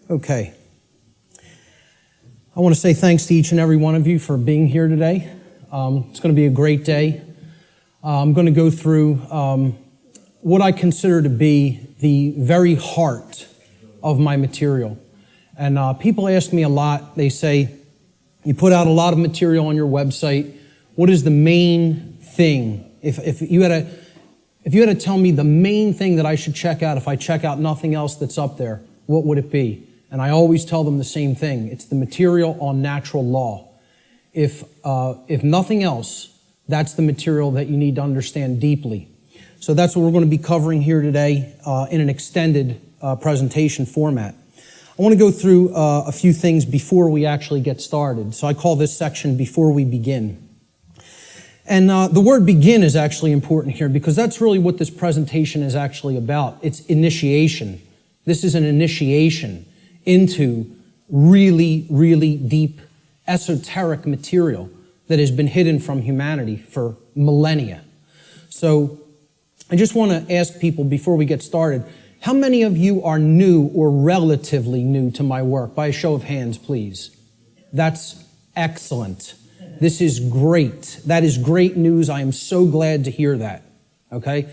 Okay. I want to say thanks to each and every one of you for being here today. It's going to be a great day. I'm going to go through what I consider to be the very heart of my material. And people ask me a lot. They say, you put out a lot of material on your website. What is the main thing? If you had to tell me the main thing that I should check out if I check out nothing else that's up there, what would it be? And I always tell them the same thing. It's the material on natural law. If nothing else, that's the material that you need to understand deeply. So that's what we're going to be covering here today in an extended presentation format. I want to go through a few things before we actually get started. So I call this section Before We Begin. And the word begin is actually important here because that's really what this presentation is actually about. It's initiation. This is an initiation into really, really deep, esoteric material that has been hidden from humanity for millennia. So I just want to ask people before we get started, how many of you are new or relatively new to my work? By a show of hands, please. That's excellent. This is great. That is great news. I am so glad to hear that. Okay?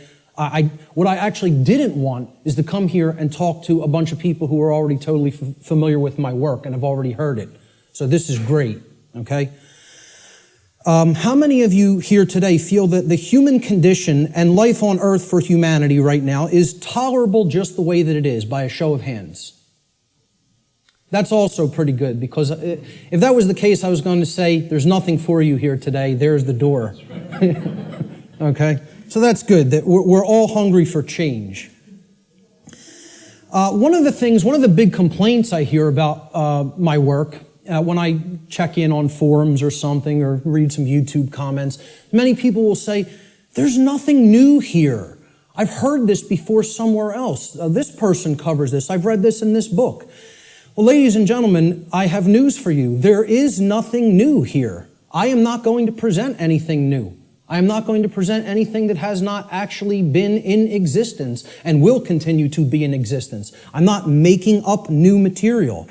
What I actually didn't want is to come here and talk to a bunch of people who are already totally familiar with my work and have already heard it. So this is great. Okay? How many of you here today feel that the human condition and life on earth for humanity right now is tolerable just the way that it is? By a show of hands. That's also pretty good, because if that was the case, I was going to say, there's nothing for you here today. There's the door. Okay? So that's good, that we're all hungry for change. One of the big complaints I hear about my work, when I check in on forums or something, or read some YouTube comments, many people will say, there's nothing new here. I've heard this before somewhere else. This person covers this. I've read this in this book. Well, ladies and gentlemen, I have news for you. There is nothing new here. I am not going to present anything new. I am not going to present anything that has not actually been in existence and will continue to be in existence. I'm not making up new material.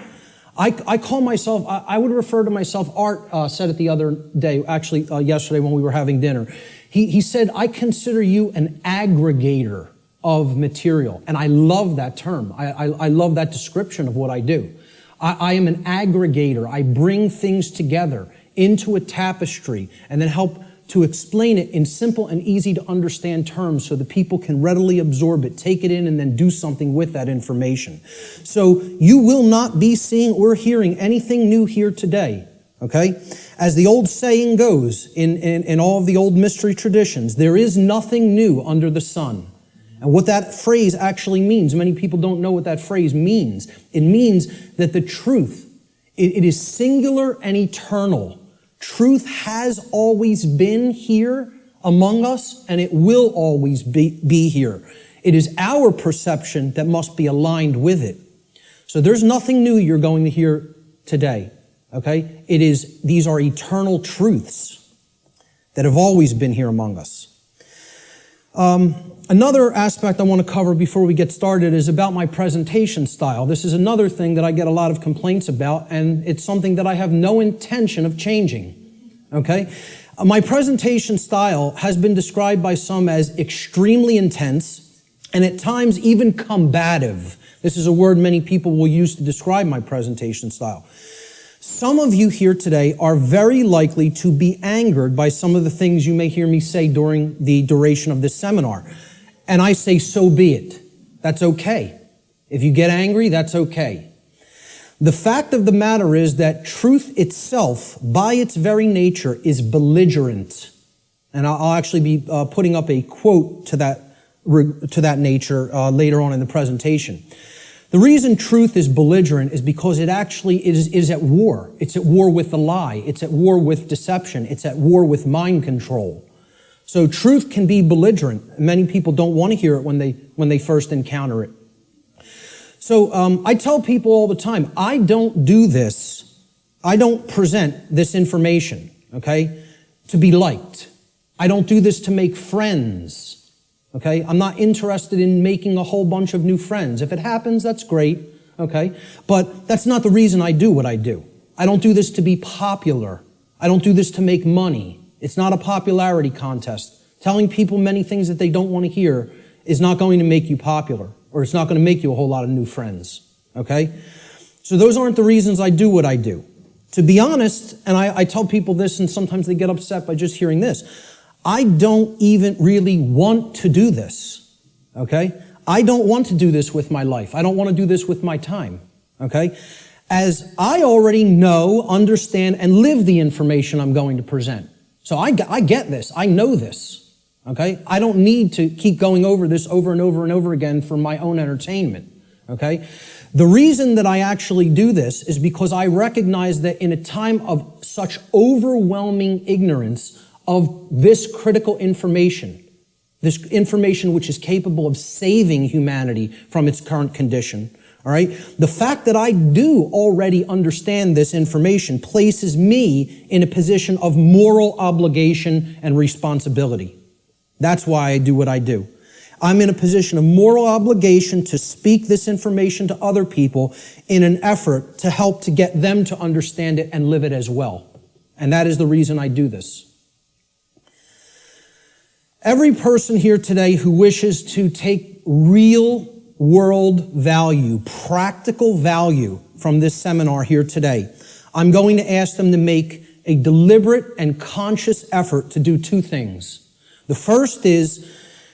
I call myself, I would refer to myself, Art said it the other day, actually yesterday when we were having dinner. He said, I consider you an aggregator of material. And I love that term. I love that description of what I do. I am an aggregator. I bring things together into a tapestry and then help to explain it in simple and easy to understand terms so that people can readily absorb it, take it in, and then do something with that information. So you will not be seeing or hearing anything new here today. Okay? As the old saying goes in all of the old mystery traditions, there is nothing new under the sun. And what that phrase actually means, many people don't know what that phrase means. It means that the truth, it is singular and eternal. Truth has always been here among us, and it will always be here. It is our perception that must be aligned with it. So there's nothing new you're going to hear today. Okay? These are eternal truths that have always been here among us. Another aspect I want to cover before we get started is about my presentation style. This is another thing that I get a lot of complaints about, and it's something that I have no intention of changing. Okay? My presentation style has been described by some as extremely intense and at times even combative. This is a word many people will use to describe my presentation style. Some of you here today are very likely to be angered by some of the things you may hear me say during the duration of this seminar. And I say, so be it. That's okay. If you get angry, that's okay. The fact of the matter is that truth itself, by its very nature, is belligerent. And I'll actually be putting up a quote to that nature later on in the presentation. The reason truth is belligerent is because it actually is at war. It's at war with the lie. It's at war with deception. It's at war with mind control. So truth can be belligerent. Many people don't want to hear it when they first encounter it. So I tell people all the time, I don't do this. I don't present this information, okay, to be liked. I don't do this to make friends, okay? I'm not interested in making a whole bunch of new friends. If it happens, that's great, okay? But that's not the reason I do what I do. I don't do this to be popular. I don't do this to make money. It's not a popularity contest. Telling people many things that they don't want to hear is not going to make you popular, or it's not going to make you a whole lot of new friends, okay? So those aren't the reasons I do what I do. To be honest, and I tell people this, and sometimes they get upset by just hearing this, I don't even really want to do this, okay? I don't want to do this with my life. I don't want to do this with my time, okay? As I already know, understand, and live the information I'm going to present. So I get this. I know this, okay? I don't need to keep going over this over and over and over again for my own entertainment, okay? The reason that I actually do this is because I recognize that in a time of such overwhelming ignorance of this critical information, this information which is capable of saving humanity from its current condition, all right? The fact that I do already understand this information places me in a position of moral obligation and responsibility. That's why I do what I do. I'm in a position of moral obligation to speak this information to other people in an effort to help to get them to understand it and live it as well. And that is the reason I do this. Every person here today who wishes to take real world value, practical value from this seminar here today, I'm going to ask them to make a deliberate and conscious effort to do two things. The first is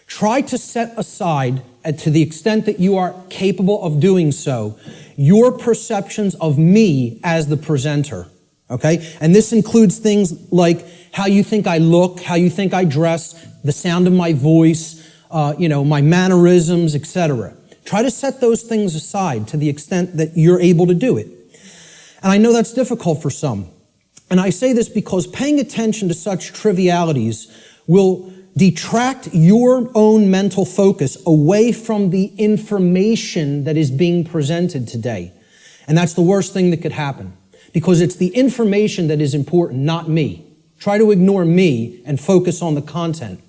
try to set aside, to the extent that you are capable of doing so, your perceptions of me as the presenter, okay? And this includes things like how you think I look, how you think I dress, the sound of my voice, my mannerisms, etc. Try to set those things aside to the extent that you're able to do it. And I know that's difficult for some. And I say this because paying attention to such trivialities will detract your own mental focus away from the information that is being presented today. And that's the worst thing that could happen, because it's the information that is important, not me. Try to ignore me and focus on the content,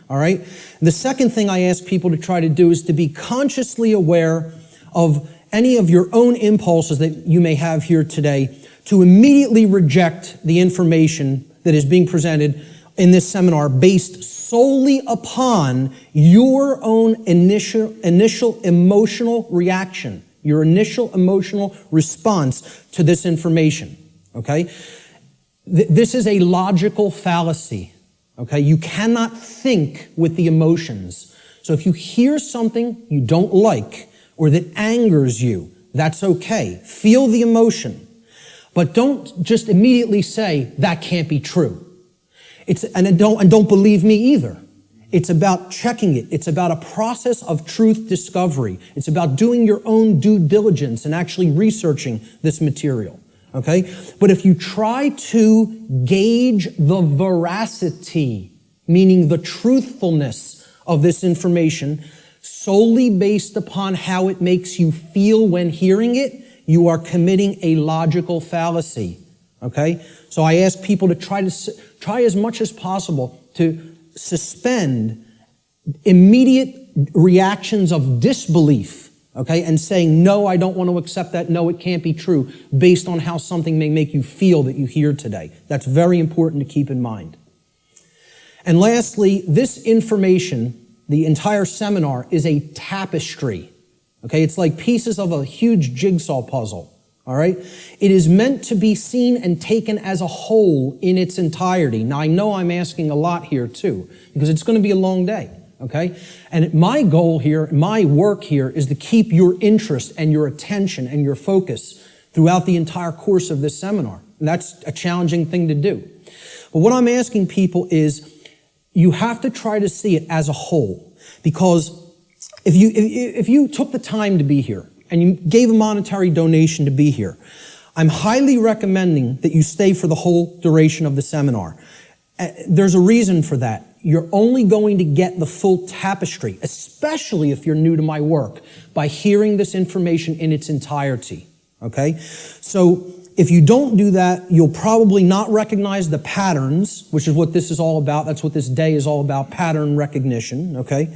all right? The second thing I ask people to try to do is to be consciously aware of any of your own impulses that you may have here today, to immediately reject the information that is being presented in this seminar based solely upon your own initial emotional reaction, your initial emotional response to this information, okay? This is a logical fallacy, okay? You cannot think with the emotions. So if you hear something you don't like or that angers you, that's okay. Feel the emotion. But don't just immediately say, that can't be true. And don't believe me either. It's about checking it. It's about a process of truth discovery. It's about doing your own due diligence and actually researching this material, okay? But if you try to gauge the veracity, meaning the truthfulness of this information, solely based upon how it makes you feel when hearing it, you are committing a logical fallacy, okay? So I ask people to try as much as possible to suspend immediate reactions of disbelief, okay, and saying, no, I don't want to accept that, no, it can't be true, based on how something may make you feel that you hear today. That's very important to keep in mind. And lastly, this information, the entire seminar, is a tapestry, okay? It's like pieces of a huge jigsaw puzzle. All right? It is meant to be seen and taken as a whole in its entirety. Now, I know I'm asking a lot here too, because it's going to be a long day, okay? And my goal here, my work here, is to keep your interest and your attention and your focus throughout the entire course of this seminar. And that's a challenging thing to do. But what I'm asking people is, you have to try to see it as a whole, because if you took the time to be here, and you gave a monetary donation to be here, I'm highly recommending that you stay for the whole duration of the seminar. There's a reason for that. You're only going to get the full tapestry, especially if you're new to my work, by hearing this information in its entirety, okay? So if you don't do that, you'll probably not recognize the patterns, which is what this is all about. That's what this day is all about, pattern recognition, okay?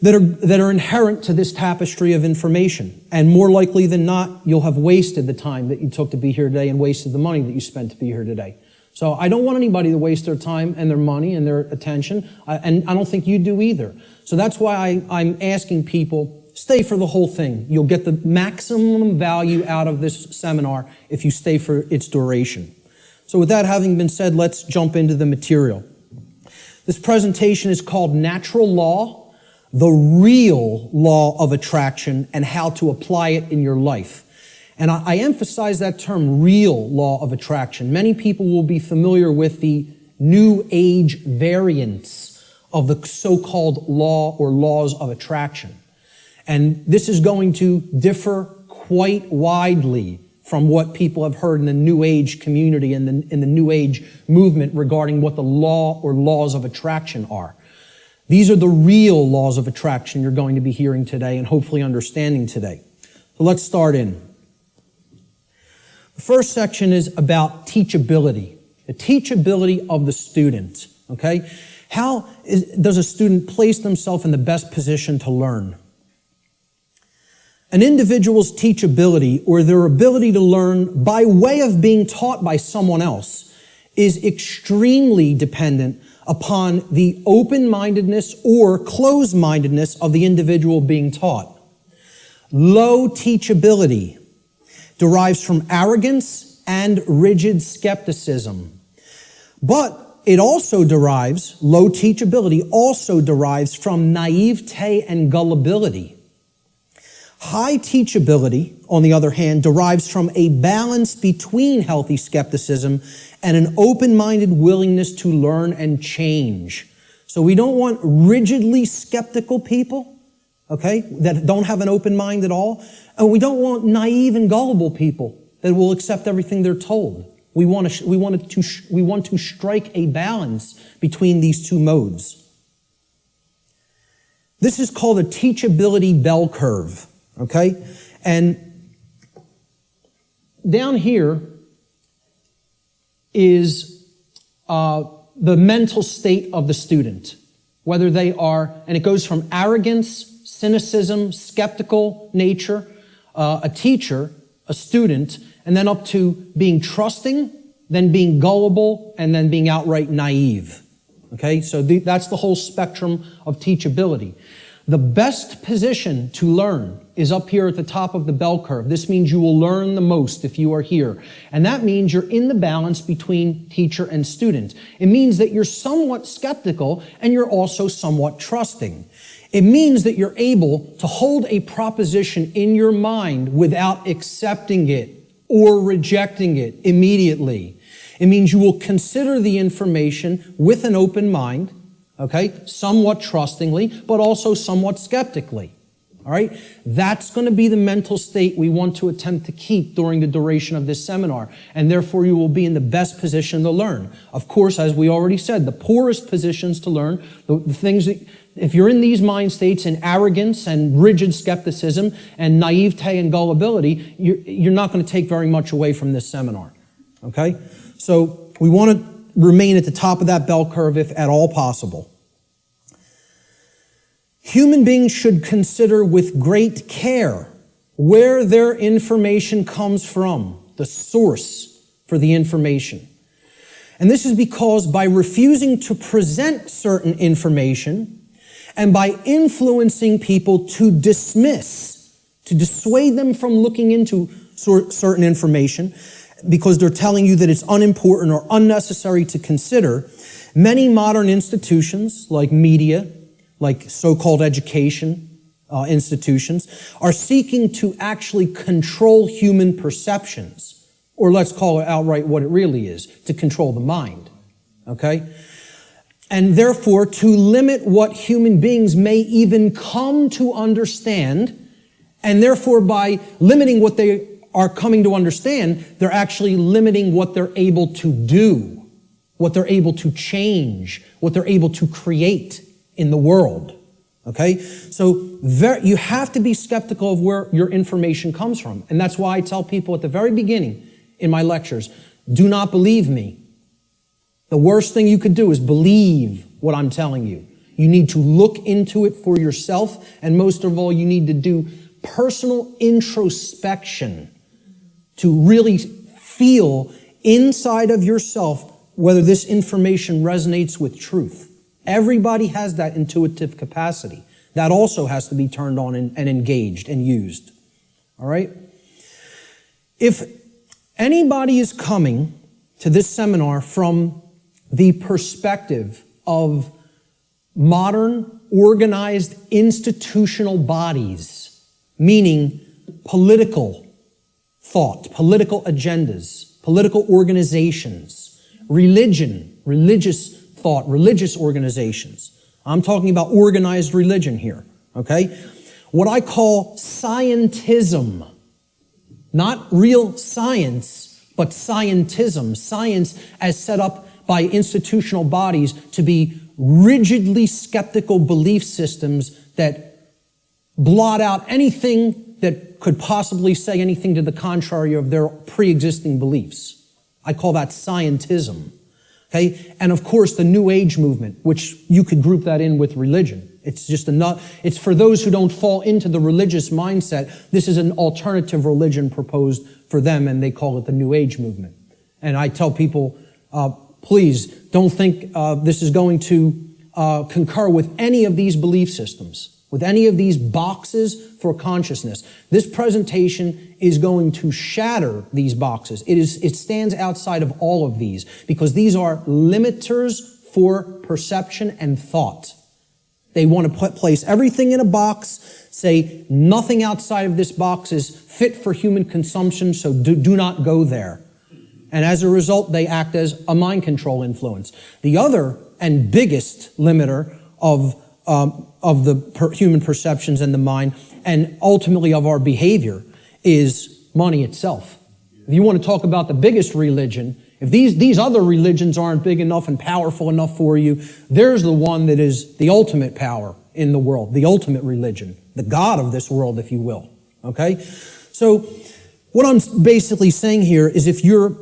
that are inherent to this tapestry of information. And more likely than not, you'll have wasted the time that you took to be here today and wasted the money that you spent to be here today. So I don't want anybody to waste their time and their money and their attention, and I don't think you do either. So that's why I'm asking people, stay for the whole thing. You'll get the maximum value out of this seminar if you stay for its duration. So with that having been said, let's jump into the material. This presentation is called Natural Law, the Real Law of Attraction, and How to Apply It in Your Life. And I emphasize that term, real law of attraction. Many people will be familiar with the New Age variants of the so-called law or laws of attraction. And this is going to differ quite widely from what people have heard in the New Age community and in the New Age movement regarding what the law or laws of attraction are. These are the real laws of attraction you're going to be hearing today and hopefully understanding today. So let's start in. The first section is about teachability, the teachability of the student, okay? How does a student place themselves in the best position to learn? An individual's teachability, or their ability to learn by way of being taught by someone else, is extremely dependent upon the open-mindedness or closed-mindedness of the individual being taught. Low teachability derives from arrogance and rigid skepticism. But it also derives, low teachability also derives from naivete and gullibility. High teachability, on the other hand, derives from a balance between healthy skepticism and an open-minded willingness to learn and change. So we don't want rigidly skeptical people, okay, that don't have an open mind at all. And we don't want naive and gullible people that will accept everything they're told. We want to strike a balance between these two modes. This is called a teachability bell curve, okay? And down here is the mental state of the student, whether they are, and it goes from arrogance, cynicism, skeptical nature, a teacher, a student, and then up to being trusting, then being gullible, and then being outright naive. Okay, so that's the whole spectrum of teachability. The best position to learn is up here at the top of the bell curve. This means you will learn the most if you are here. And that means you're in the balance between teacher and student. It means that you're somewhat skeptical and you're also somewhat trusting. It means that you're able to hold a proposition in your mind without accepting it or rejecting it immediately. It means you will consider the information with an open mind, okay, somewhat trustingly, but also somewhat skeptically. All right? That's going to be the mental state we want to attempt to keep during the duration of this seminar, and therefore you will be in the best position to learn. Of course, as we already said, the poorest positions to learn, the things that, if you're in these mind states in arrogance and rigid skepticism and naivete and gullibility, you're not going to take very much away from this seminar. Okay? So we want to remain at the top of that bell curve if at all possible. Human beings should consider with great care where their information comes from, the source for the information. And this is because by refusing to present certain information and by influencing people to dismiss, to dissuade them from looking into certain information because they're telling you that it's unimportant or unnecessary to consider, many modern institutions like media, like so-called education institutions, are seeking to actually control human perceptions, or let's call it outright what it really is, to control the mind, okay? And therefore, to limit what human beings may even come to understand, and therefore by limiting what they are coming to understand, they're actually limiting what they're able to do, what they're able to change, what they're able to create in the world, okay? So you have to be skeptical of where your information comes from. And that's why I tell people at the very beginning in my lectures, do not believe me. The worst thing you could do is believe what I'm telling you. You need to look into it for yourself, and most of all, you need to do personal introspection to really feel inside of yourself whether this information resonates with truth. Everybody has that intuitive capacity. That also has to be turned on and engaged and used. All right? If anybody is coming to this seminar from the perspective of modern, organized, institutional bodies, meaning political thought, political agendas, political organizations, religion, religious thought, religious organizations. I'm talking about organized religion here, okay? What I call scientism. Not real science, but scientism. Science as set up by institutional bodies to be rigidly skeptical belief systems that blot out anything that could possibly say anything to the contrary of their pre-existing beliefs. I call that scientism. Okay? And of course, the New Age movement, which you could group that in with religion. It's just it's for those who don't fall into the religious mindset. This is an alternative religion proposed for them, and they call it the New Age movement. And I tell people, please don't think this is going to concur with any of these belief systems, with any of these boxes for consciousness. This presentation is going to shatter these boxes. It stands outside of all of these because these are limiters for perception and thought. They want to place everything in a box, say nothing outside of this box is fit for human consumption, so do not go there. And as a result, they act as a mind control influence. The other and biggest limiter of the human perceptions and the mind, and ultimately of our behavior, is money itself. If you want to talk about the biggest religion, if these other religions aren't big enough and powerful enough for you, there's the one that is the ultimate power in the world, the ultimate religion, the God of this world, if you will. Okay? So what I'm basically saying here is if you're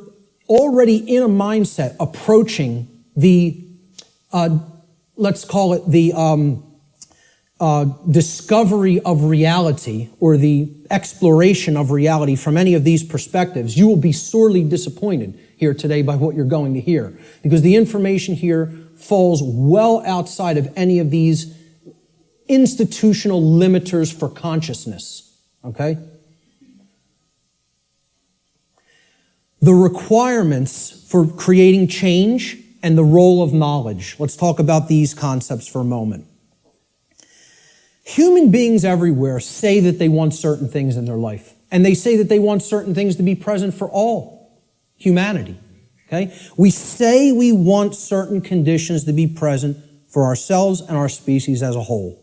already in a mindset approaching the, let's call it the discovery of reality or the exploration of reality from any of these perspectives, you will be sorely disappointed here today by what you're going to hear, because the information here falls well outside of any of these institutional limiters for consciousness, okay? The requirements for creating change and the role of knowledge. Let's talk about these concepts for a moment. Human beings everywhere say that they want certain things in their life, and they say that they want certain things to be present for all humanity, okay? We say we want certain conditions to be present for ourselves and our species as a whole.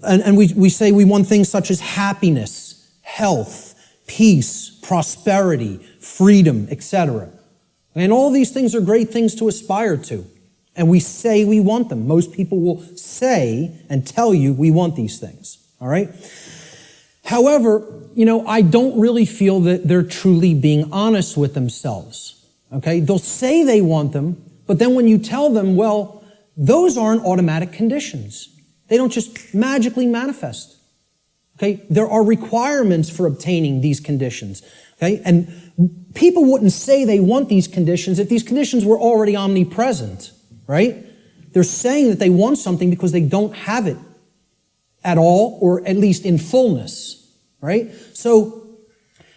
And we say we want things such as happiness, health, peace, prosperity, freedom, etc. And all these things are great things to aspire to. And we say we want them. Most people will say and tell you we want these things, all right? However, I don't really feel that they're truly being honest with themselves, okay? They'll say they want them, but then when you tell them, well, those aren't automatic conditions. They don't just magically manifest, okay? There are requirements for obtaining these conditions, okay? And people wouldn't say they want these conditions if these conditions were already omnipresent, right? They're saying that they want something because they don't have it at all, or at least in fullness, right? So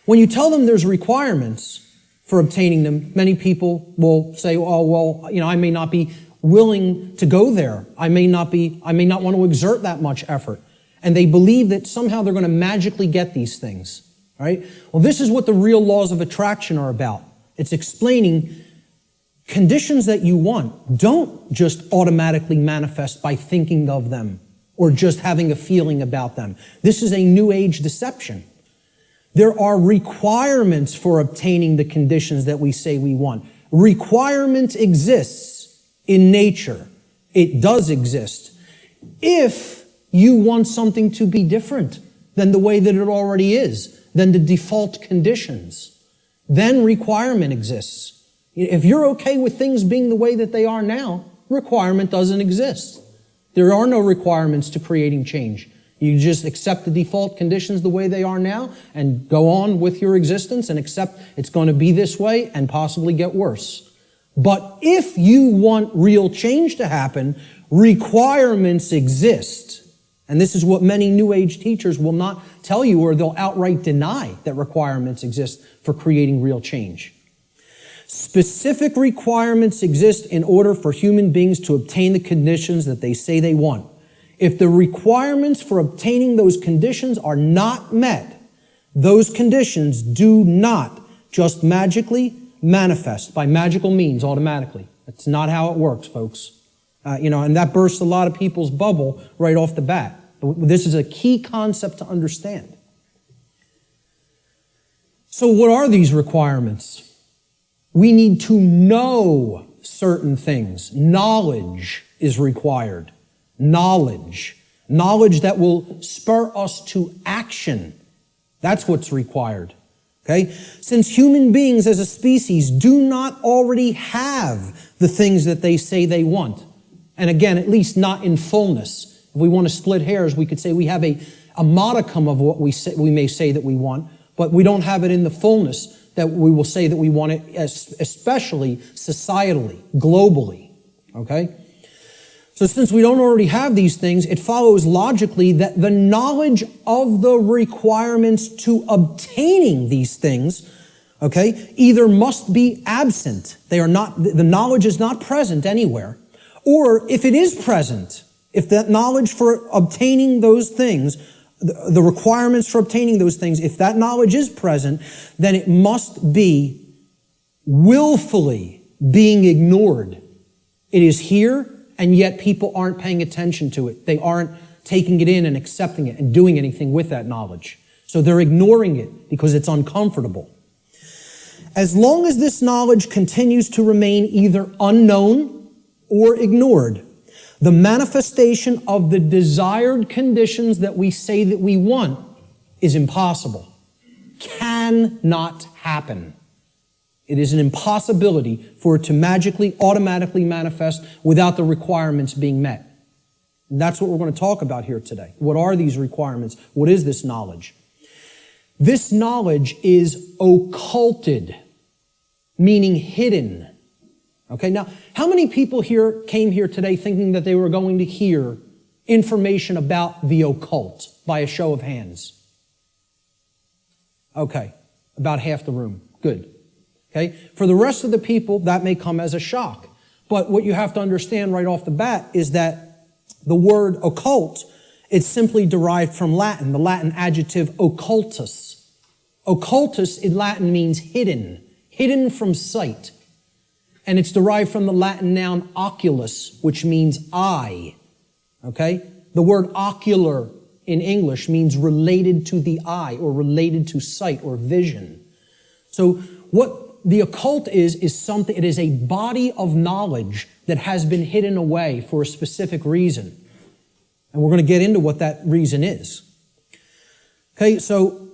when you tell them there's requirements for obtaining them, many people will say, oh, well, I may not be willing to go there. I may not want to exert that much effort. And they believe that somehow they're going to magically get these things, right? Well, this is what the real laws of attraction are about. It's explaining conditions that you want don't just automatically manifest by thinking of them or just having a feeling about them. This is a New Age deception. There are requirements for obtaining the conditions that we say we want. Requirement exists in nature. It does exist. If you want something to be different than the way that it already is, than the default conditions, then requirement exists. If you're okay with things being the way that they are now, requirement doesn't exist. There are no requirements to creating change. You just accept the default conditions the way they are now and go on with your existence and accept it's going to be this way and possibly get worse. But if you want real change to happen, requirements exist. And this is what many New Age teachers will not tell you, or they'll outright deny that requirements exist for creating real change. Specific requirements exist in order for human beings to obtain the conditions that they say they want. If the requirements for obtaining those conditions are not met, those conditions do not just magically manifest by magical means automatically. That's not how it works, folks. And that bursts a lot of people's bubble right off the bat. This is a key concept to understand. So what are these requirements? We need to know certain things. Knowledge is required. Knowledge. Knowledge that will spur us to action. That's what's required. Okay? Since human beings as a species do not already have the things that they say they want, and again, at least not in fullness. If we want to split hairs, we could say we have a modicum of what we may say that we want, but we don't have it in the fullness that we will say that we want it, especially societally, globally. Okay? So since we don't already have these things, it follows logically that the knowledge of the requirements to obtaining these things, okay, either must be absent. The knowledge is not present anywhere. Or if it is present, if that knowledge for obtaining those things, the requirements for obtaining those things, if that knowledge is present, then it must be willfully being ignored. It is here, and yet people aren't paying attention to it. They aren't taking it in and accepting it and doing anything with that knowledge. So they're ignoring it because it's uncomfortable. As long as this knowledge continues to remain either unknown or ignored, the manifestation of the desired conditions that we say that we want is impossible. Cannot happen. It is an impossibility for it to magically, automatically manifest without the requirements being met. And that's what we're going to talk about here today. What are these requirements? What is this knowledge? This knowledge is occulted, meaning hidden. Okay, now, how many people here came here today thinking that they were going to hear information about the occult by a show of hands? Okay, about half the room. Good. Okay, for the rest of the people, that may come as a shock. But what you have to understand right off the bat is that the word occult, it's simply derived from Latin, the Latin adjective occultus. Occultus in Latin means hidden, hidden from sight. And it's derived from the Latin noun oculus, which means eye. Okay? The word ocular in English means related to the eye or related to sight or vision. So what the occult is something, it is a body of knowledge that has been hidden away for a specific reason. And we're going to get into what that reason is. Okay, so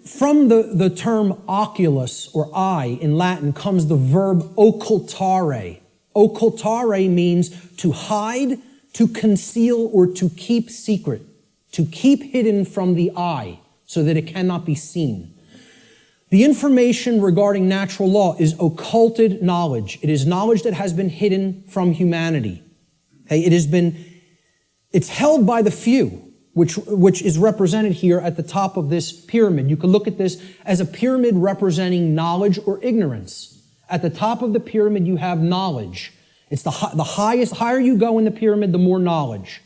from the term oculus or eye in Latin comes the verb occultare. Occultare means to hide, to conceal, or to keep secret. To keep hidden from the eye so that it cannot be seen. The information regarding natural law is occulted knowledge. It is knowledge that has been hidden from humanity. Okay, it's held by the few, which is represented here at the top of this pyramid. You can look at this as a pyramid representing knowledge or ignorance. At the top of the pyramid, you have knowledge. It's the higher you go in the pyramid, the more knowledge.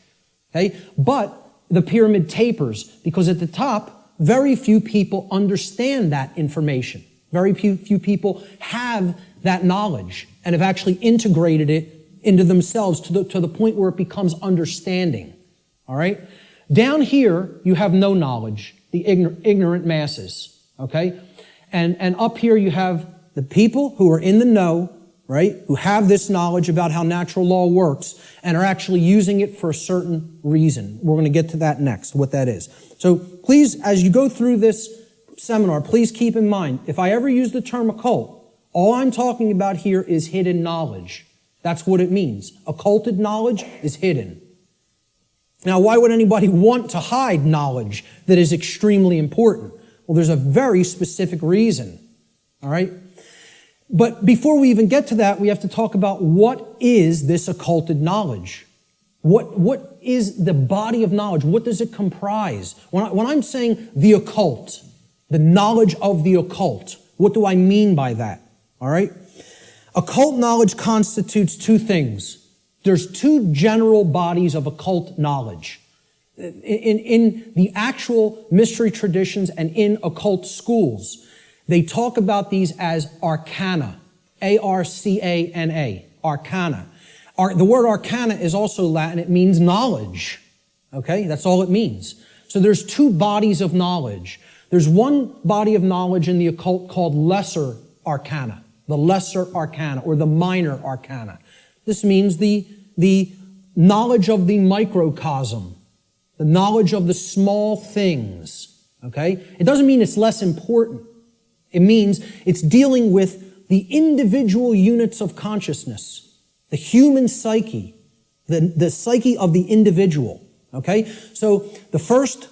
Okay? But the pyramid tapers because at the top, very few people understand that information. Very few people have that knowledge and have actually integrated it into themselves to the point where it becomes understanding. All right? Down here, you have no knowledge, the ignorant masses. Okay? And up here, you have the people who are in the know, right? Who have this knowledge about how natural law works and are actually using it for a certain reason. We're going to get to that next, what that is. So please, as you go through this seminar, please keep in mind, if I ever use the term occult, all I'm talking about here is hidden knowledge. That's what it means. Occulted knowledge is hidden. Now, why would anybody want to hide knowledge that is extremely important? Well, there's a very specific reason, all right? But before we even get to that, we have to talk about what is this occulted knowledge? What is the body of knowledge? What does it comprise? When I'm saying the occult, the knowledge of the occult, what do I mean by that? All right? Occult knowledge constitutes two things. There's two general bodies of occult knowledge. In the actual mystery traditions and in occult schools, they talk about these as arcana, A-R-C-A-N-A, arcana. The word arcana is also Latin. It means knowledge, okay? That's all it means. So there's two bodies of knowledge. There's one body of knowledge in the occult called lesser arcana, the lesser arcana or the minor arcana. This means the knowledge of the microcosm, the knowledge of the small things, okay? It doesn't mean it's less important. It means it's dealing with the individual units of consciousness, the human psyche, the psyche of the individual, okay? So the first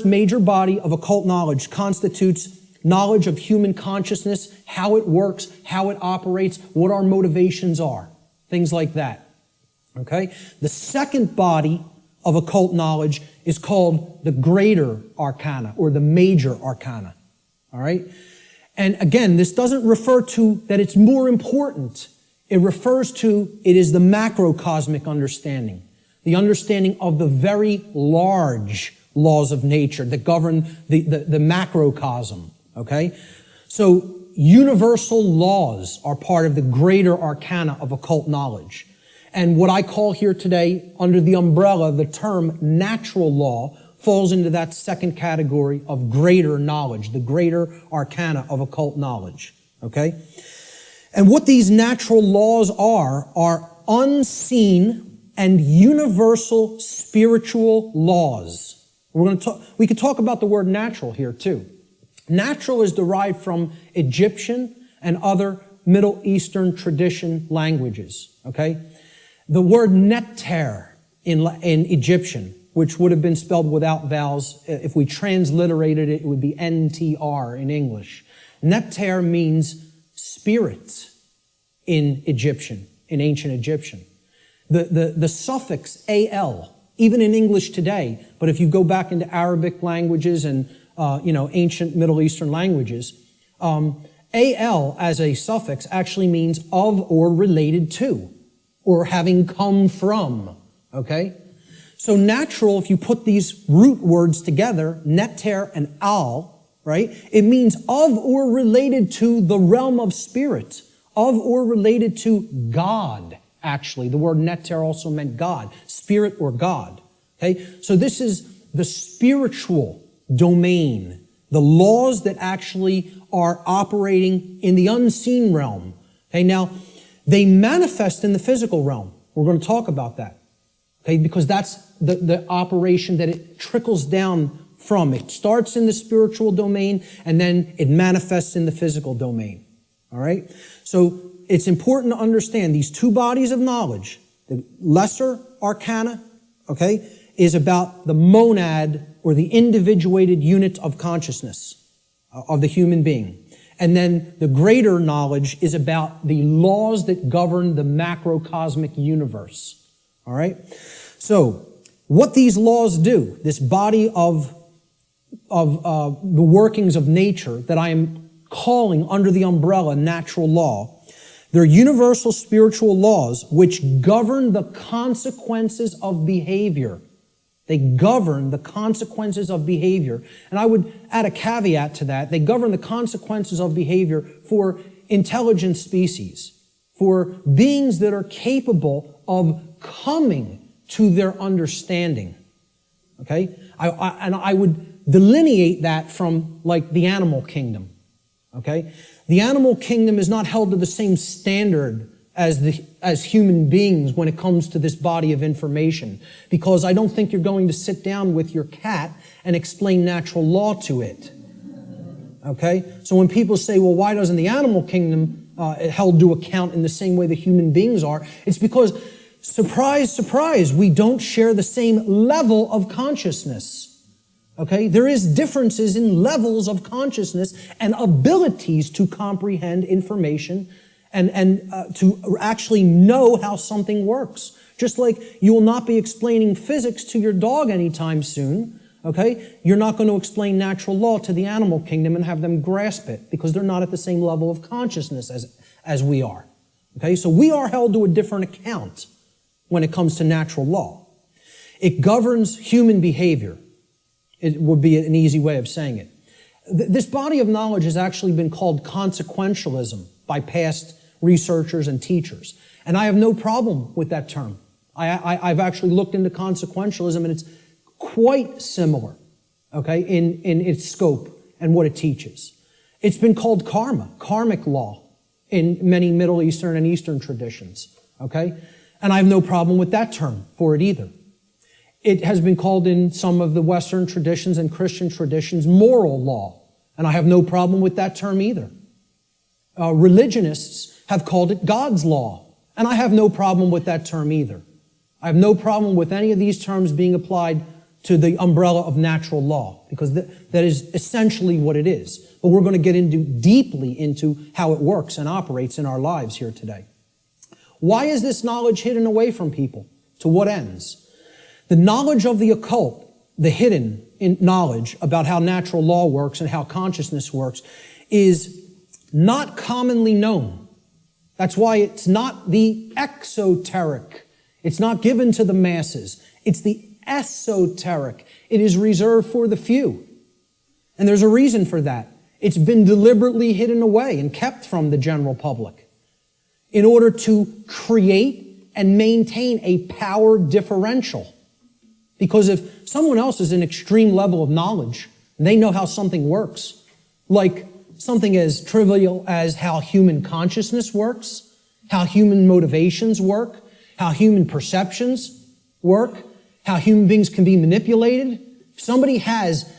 major body of occult knowledge constitutes knowledge of human consciousness, how it works, how it operates, what our motivations are, things like that, okay? The second body of occult knowledge is called the greater arcana or the major arcana, all right? And again, this doesn't refer to that it's more important. It refers to it is the macrocosmic understanding, the understanding of the very large laws of nature that govern the macrocosm, okay? So universal laws are part of the greater arcana of occult knowledge. And what I call here today, under the umbrella, the term natural law, falls into that second category of greater knowledge, the greater arcana of occult knowledge, okay? And what these natural laws are unseen and universal spiritual laws. We could talk about the word natural here too. Natural is derived from Egyptian and other Middle Eastern tradition languages, okay? The word neter in Egyptian, which would have been spelled without vowels, if we transliterated it, it would be NTR in English. Neter means spirit in Egyptian, in ancient Egyptian. The suffix al, even in English today, but if you go back into Arabic languages and ancient Middle Eastern languages, al as a suffix actually means of or related to, or having come from, okay? So natural, if you put these root words together, neter and al, right? It means of or related to the realm of spirit, of or related to God, actually. The word neter also meant God, spirit or God, okay? So this is the spiritual domain, the laws that actually are operating in the unseen realm, okay? Now, they manifest in the physical realm. We're going to talk about that, okay? Because that's the operation that it trickles down from. It starts in the spiritual domain, and then it manifests in the physical domain, all right? So it's important to understand these two bodies of knowledge. The lesser arcana, okay, is about the monad or the individuated unit of consciousness of the human being. And then the greater knowledge is about the laws that govern the macrocosmic universe. All right? So, what these laws do, this body of the workings of nature that I am calling under the umbrella natural law, they're universal spiritual laws which govern the consequences of behavior. They govern the consequences of behavior. And I would add a caveat to that. They govern the consequences of behavior for intelligent species, for beings that are capable of coming to their understanding. Okay? I would delineate that from like the animal kingdom. Okay? The animal kingdom is not held to the same standard as human beings when it comes to this body of information, because I don't think you're going to sit down with your cat and explain natural law to it. Okay? So when people say, well, why doesn't the animal kingdom held to account in the same way that human beings are. It's because, surprise, surprise, we don't share the same level of consciousness. Okay? There is differences in levels of consciousness and abilities to comprehend information and to actually know how something works. Just like you will not be explaining physics to your dog anytime soon, okay? You're not going to explain natural law to the animal kingdom and have them grasp it because they're not at the same level of consciousness as we are. Okay? So we are held to a different account when it comes to natural law. It governs human behavior. It would be an easy way of saying it. This body of knowledge has actually been called consequentialism by past researchers and teachers. And I have no problem with that term. I've actually looked into consequentialism, and it's quite similar, okay, in its scope and what it teaches. It's been called karma, karmic law, in many Middle Eastern and Eastern traditions, okay? And I have no problem with that term for it either. It has been called in some of the Western traditions and Christian traditions moral law, and I have no problem with that term either. Religionists have called it God's law, and I have no problem with that term either. I have no problem with any of these terms being applied to the umbrella of natural law, because that is essentially what it is. But we're going to get deeply into how it works and operates in our lives here today. Why is this knowledge hidden away from people? To what ends? The knowledge of the occult, the hidden knowledge about how natural law works and how consciousness works, is not commonly known. That's why it's not the exoteric. It's not given to the masses. It's the esoteric. It is reserved for the few. And there's a reason for that. It's been deliberately hidden away and kept from the general public in order to create and maintain a power differential. Because if someone else is an extreme level of knowledge, and they know how something works, like something as trivial as how human consciousness works, how human motivations work, how human perceptions work, how human beings can be manipulated. If somebody has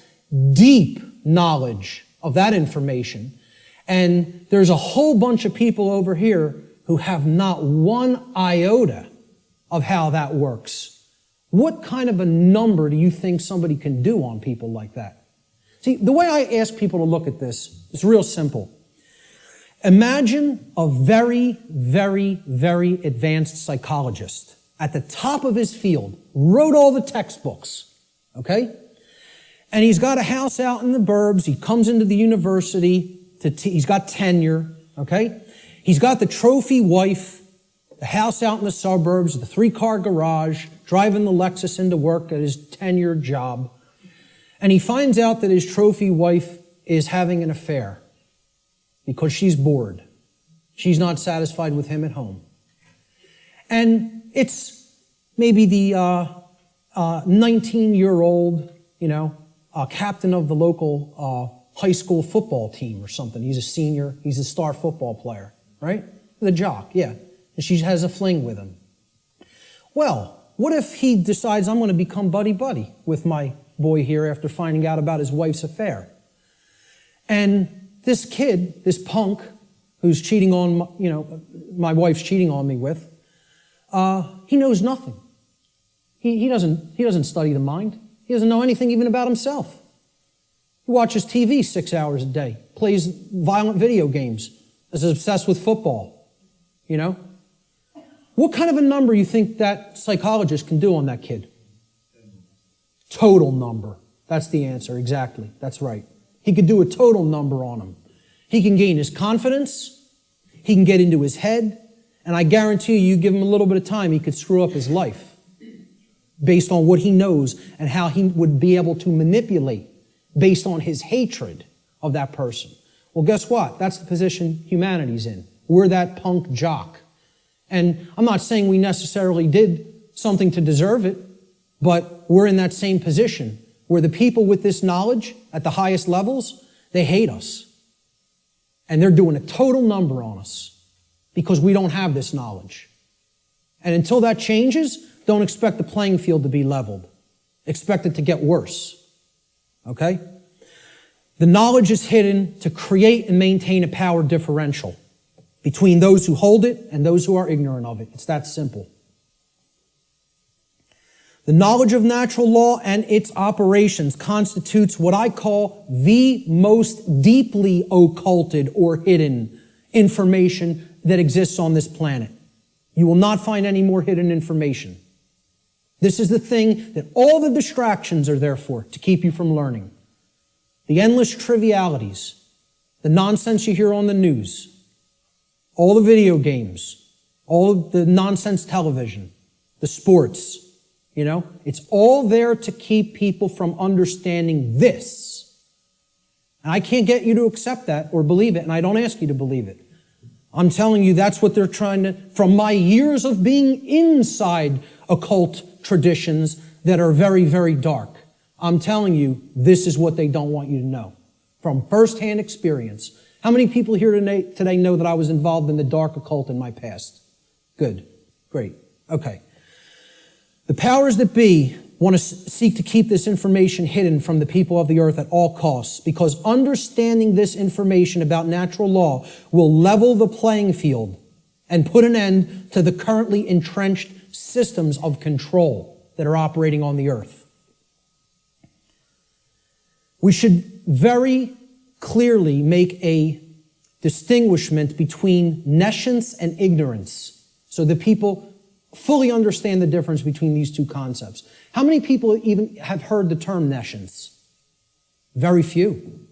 deep knowledge of that information, and there's a whole bunch of people over here who have not one iota of how that works, what kind of a number do you think somebody can do on people like that? See, the way I ask people to look at this is real simple. Imagine a very, very, very advanced psychologist at the top of his field, wrote all the textbooks, okay? And he's got a house out in the burbs. He comes into the university. He's got tenure, okay? He's got the trophy wife, the house out in the suburbs, the 3-car garage, driving the Lexus into work at his tenured job. And he finds out that his trophy wife is having an affair because she's bored. She's not satisfied with him at home. And it's maybe the 19-year-old, captain of the local high school football team or something. He's a senior. He's a star football player, right? The jock, yeah. And she has a fling with him. Well, what if he decides, I'm going to become buddy-buddy with my boy here after finding out about his wife's affair? And this kid, this punk, who's cheating on, my wife's cheating on me with, he knows nothing. He doesn't study the mind. He doesn't know anything even about himself. He watches TV 6 hours a day, plays violent video games, is obsessed with football, What kind of a number you think that psychologist can do on that kid? Total number. That's the answer, exactly. That's right. He could do a total number on him. He can gain his confidence, he can get into his head, and I guarantee you give him a little bit of time, he could screw up his life based on what he knows and how he would be able to manipulate based on his hatred of that person. Well, guess what? That's the position humanity's in. We're that punk jock. And I'm not saying we necessarily did something to deserve it, but we're in that same position where the people with this knowledge at the highest levels, they hate us. And they're doing a total number on us because we don't have this knowledge. And until that changes, don't expect the playing field to be leveled. Expect it to get worse. Okay? The knowledge is hidden to create and maintain a power differential. between those who hold it and those who are ignorant of it. It's that simple. The knowledge of natural law and its operations constitutes what I call the most deeply occulted or hidden information that exists on this planet. You will not find any more hidden information. This is the thing that all the distractions are there for, to keep you from learning. The endless trivialities, the nonsense you hear on the news, all the video games, all of the nonsense television, the sports, it's all there to keep people from understanding this. And I can't get you to accept that or believe it, and I don't ask you to believe it. I'm telling you that's what they're trying to, from my years of being inside occult traditions that are very, very dark. I'm telling you, this is what they don't want you to know. From firsthand experience. How many people here today know that I was involved in the dark occult in my past? Good. Great. Okay. The powers that be want to seek to keep this information hidden from the people of the earth at all costs, because understanding this information about natural law will level the playing field and put an end to the currently entrenched systems of control that are operating on the earth. We should very clearly make a distinguishment between nescience and ignorance, so that people fully understand the difference between these two concepts. How many people even have heard the term nescience? Very few.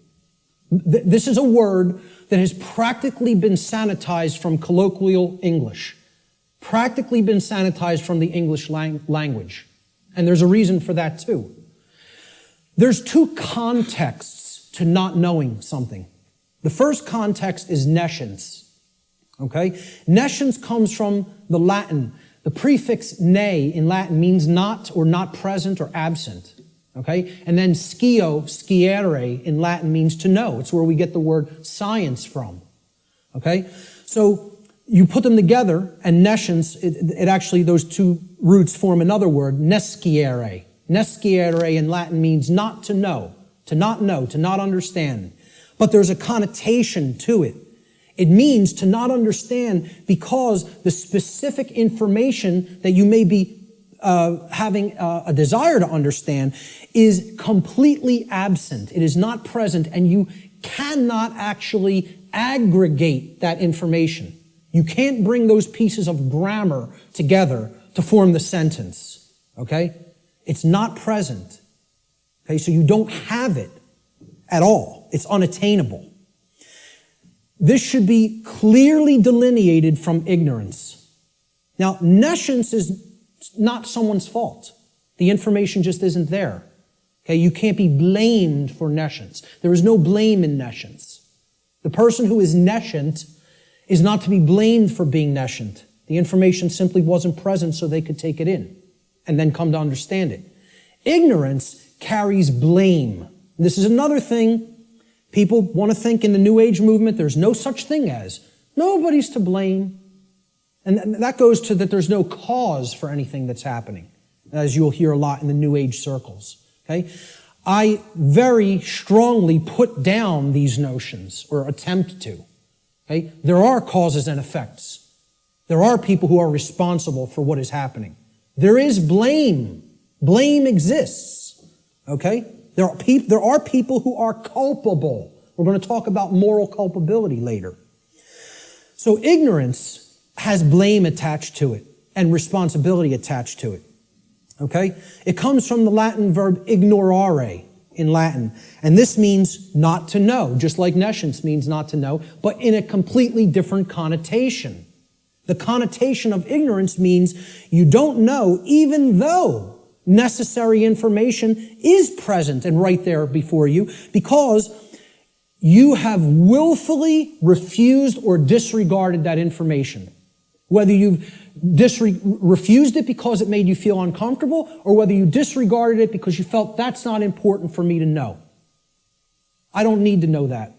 This is a word that has practically been sanitized from colloquial English, practically been sanitized from the English language. And there's a reason for that too. There's two contexts to not knowing something. The first context is nescience. Okay? Nescience comes from the Latin. The prefix ne in Latin means not or not present or absent. Okay? And then scio, sciere in Latin means to know. It's where we get the word science from. Okay? So you put them together, and nescience, it actually, those two roots form another word, nesciere. Nesciere in Latin means not to know, to not understand. But there's a connotation to it. It means to not understand because the specific information that you may be having a desire to understand is completely absent. It is not present, and you cannot actually aggregate that information. You can't bring those pieces of grammar together to form the sentence. Okay? It's not present. Okay? So you don't have it at all. It's unattainable. This should be clearly delineated from ignorance. Now, nescience is not someone's fault. The information just isn't there. Okay, you can't be blamed for nescience. There is no blame in nescience. The person who is nescient is not to be blamed for being nescient. The information simply wasn't present so they could take it in and then come to understand it. Ignorance carries blame. This is another thing. People want to think in the New Age movement there's no such thing as. Nobody's to blame. And that goes to that there's no cause for anything that's happening, as you'll hear a lot in the New Age circles. Okay? I very strongly put down these notions, or attempt to. Okay? There are causes and effects. There are people who are responsible for what is happening. There is blame. Blame exists. Okay? There are people who are culpable. We're going to talk about moral culpability later. So ignorance has blame attached to it and responsibility attached to it. Okay? It comes from the Latin verb ignorare in Latin. And this means not to know, just like nescience means not to know, but in a completely different connotation. The connotation of ignorance means you don't know even though necessary information is present and right there before you, because you have willfully refused or disregarded that information. Whether you've refused it because it made you feel uncomfortable, or whether you disregarded it because you felt that's not important for me to know. I don't need to know that.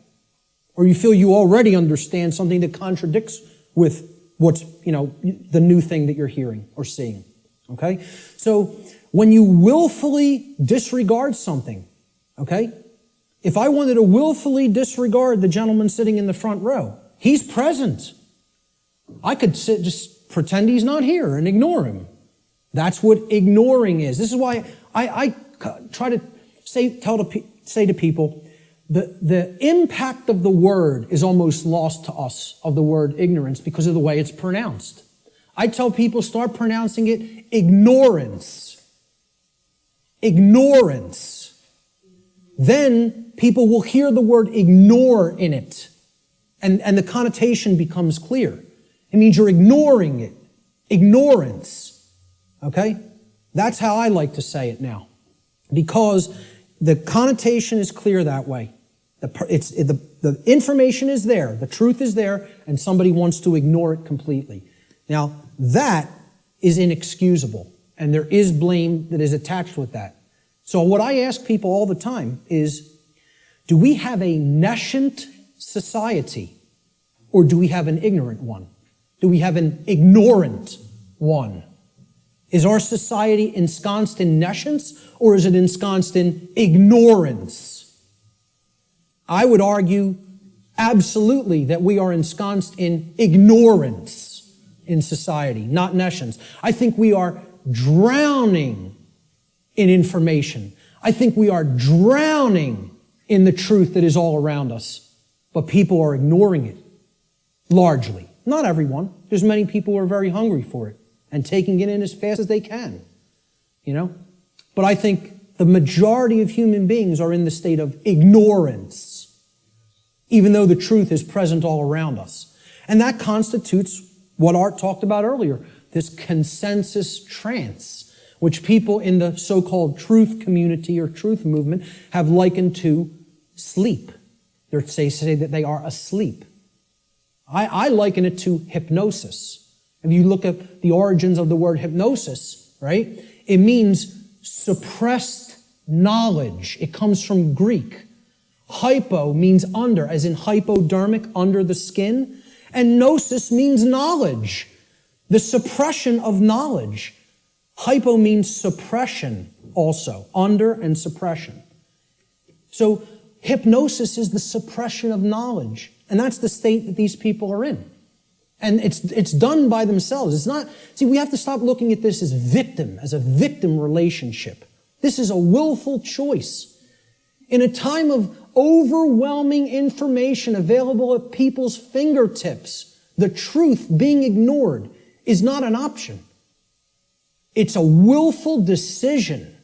Or you feel you already understand something that contradicts with what's, the new thing that you're hearing or seeing. Okay? So, when you willfully disregard something, okay? If I wanted to willfully disregard the gentleman sitting in the front row, he's present. I could just pretend he's not here and ignore him. That's what ignoring is. This is why I try to say to people, the impact of the word is almost lost to us, of the word ignorance, because of the way it's pronounced. I tell people, start pronouncing it ignorance. Ignorance. Then people will hear the word ignore in it, and the connotation becomes clear. It means you're ignoring it. Ignorance. Okay? That's how I like to say it now. Because the connotation is clear that way. The information is there, the truth is there, and somebody wants to ignore it completely. Now, that is inexcusable, and there is blame that is attached with that. So what I ask people all the time is, do we have a nescient society, or do we have an ignorant one? Do we have an ignorant one? Is our society ensconced in nescience, or is it ensconced in ignorance? I would argue absolutely that we are ensconced in ignorance in society, not nescience. I think we are drowning in information. I think we are drowning in the truth that is all around us. But people are ignoring it, largely. Not everyone. There's many people who are very hungry for it and taking it in as fast as they can, you know? But I think the majority of human beings are in the state of ignorance, even though the truth is present all around us. And that constitutes what Art talked about earlier, this consensus trance, which people in the so-called truth community or truth movement have likened to sleep. They say that they are asleep. I liken it to hypnosis. If you look at the origins of the word hypnosis, right, it means suppressed knowledge. It comes from Greek. Hypo means under, as in hypodermic, under the skin. And gnosis means knowledge, the suppression of knowledge. Hypo means suppression also, under and suppression. So hypnosis is the suppression of knowledge. And that's the state that these people are in. And it's done by themselves. It's not, see, we have to stop looking at this as a victim relationship. This is a willful choice. In a time of overwhelming information available at people's fingertips, the truth being ignored is not an option. It's a willful decision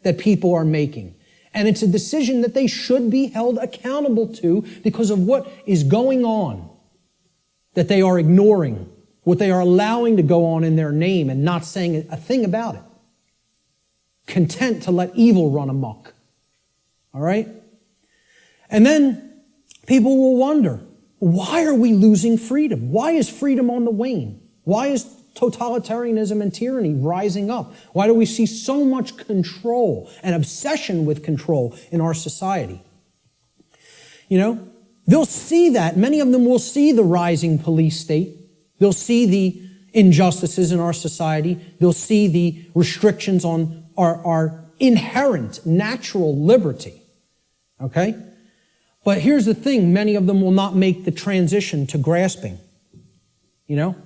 that people are making. And it's a decision that they should be held accountable to because of what is going on, that they are ignoring, what they are allowing to go on in their name and not saying a thing about it. Content to let evil run amok. All right? And then people will wonder, why are we losing freedom? Why is freedom on the wane? Why is totalitarianism and tyranny rising up? Why do we see so much control and obsession with control in our society? You know, they'll see that. Many of them will see the rising police state. They'll see the injustices in our society. They'll see the restrictions on our inherent natural liberty. Okay? But here's the thing, many of them will not make the transition to grasping. You know?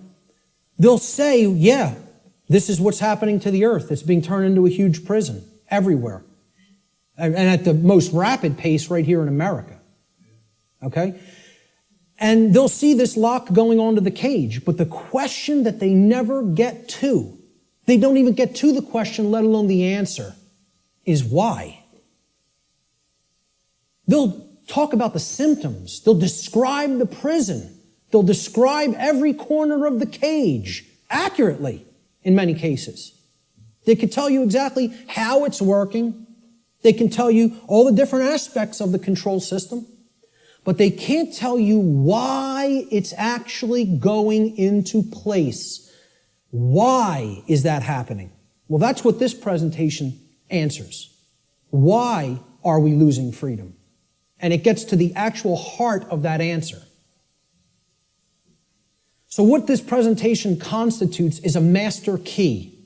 They'll say, yeah, this is what's happening to the earth. It's being turned into a huge prison everywhere. And at the most rapid pace right here in America. Okay? And they'll see this lock going onto the cage. But the question that they never get to, they don't even get to the question, let alone the answer, is why? They'll talk about the symptoms. They'll describe the prison. They'll describe every corner of the cage accurately in many cases. They can tell you exactly how it's working. They can tell you all the different aspects of the control system. But they can't tell you why it's actually going into place. Why is that happening? Well, that's what this presentation answers. Why are we losing freedom? And it gets to the actual heart of that answer. So what this presentation constitutes is a master key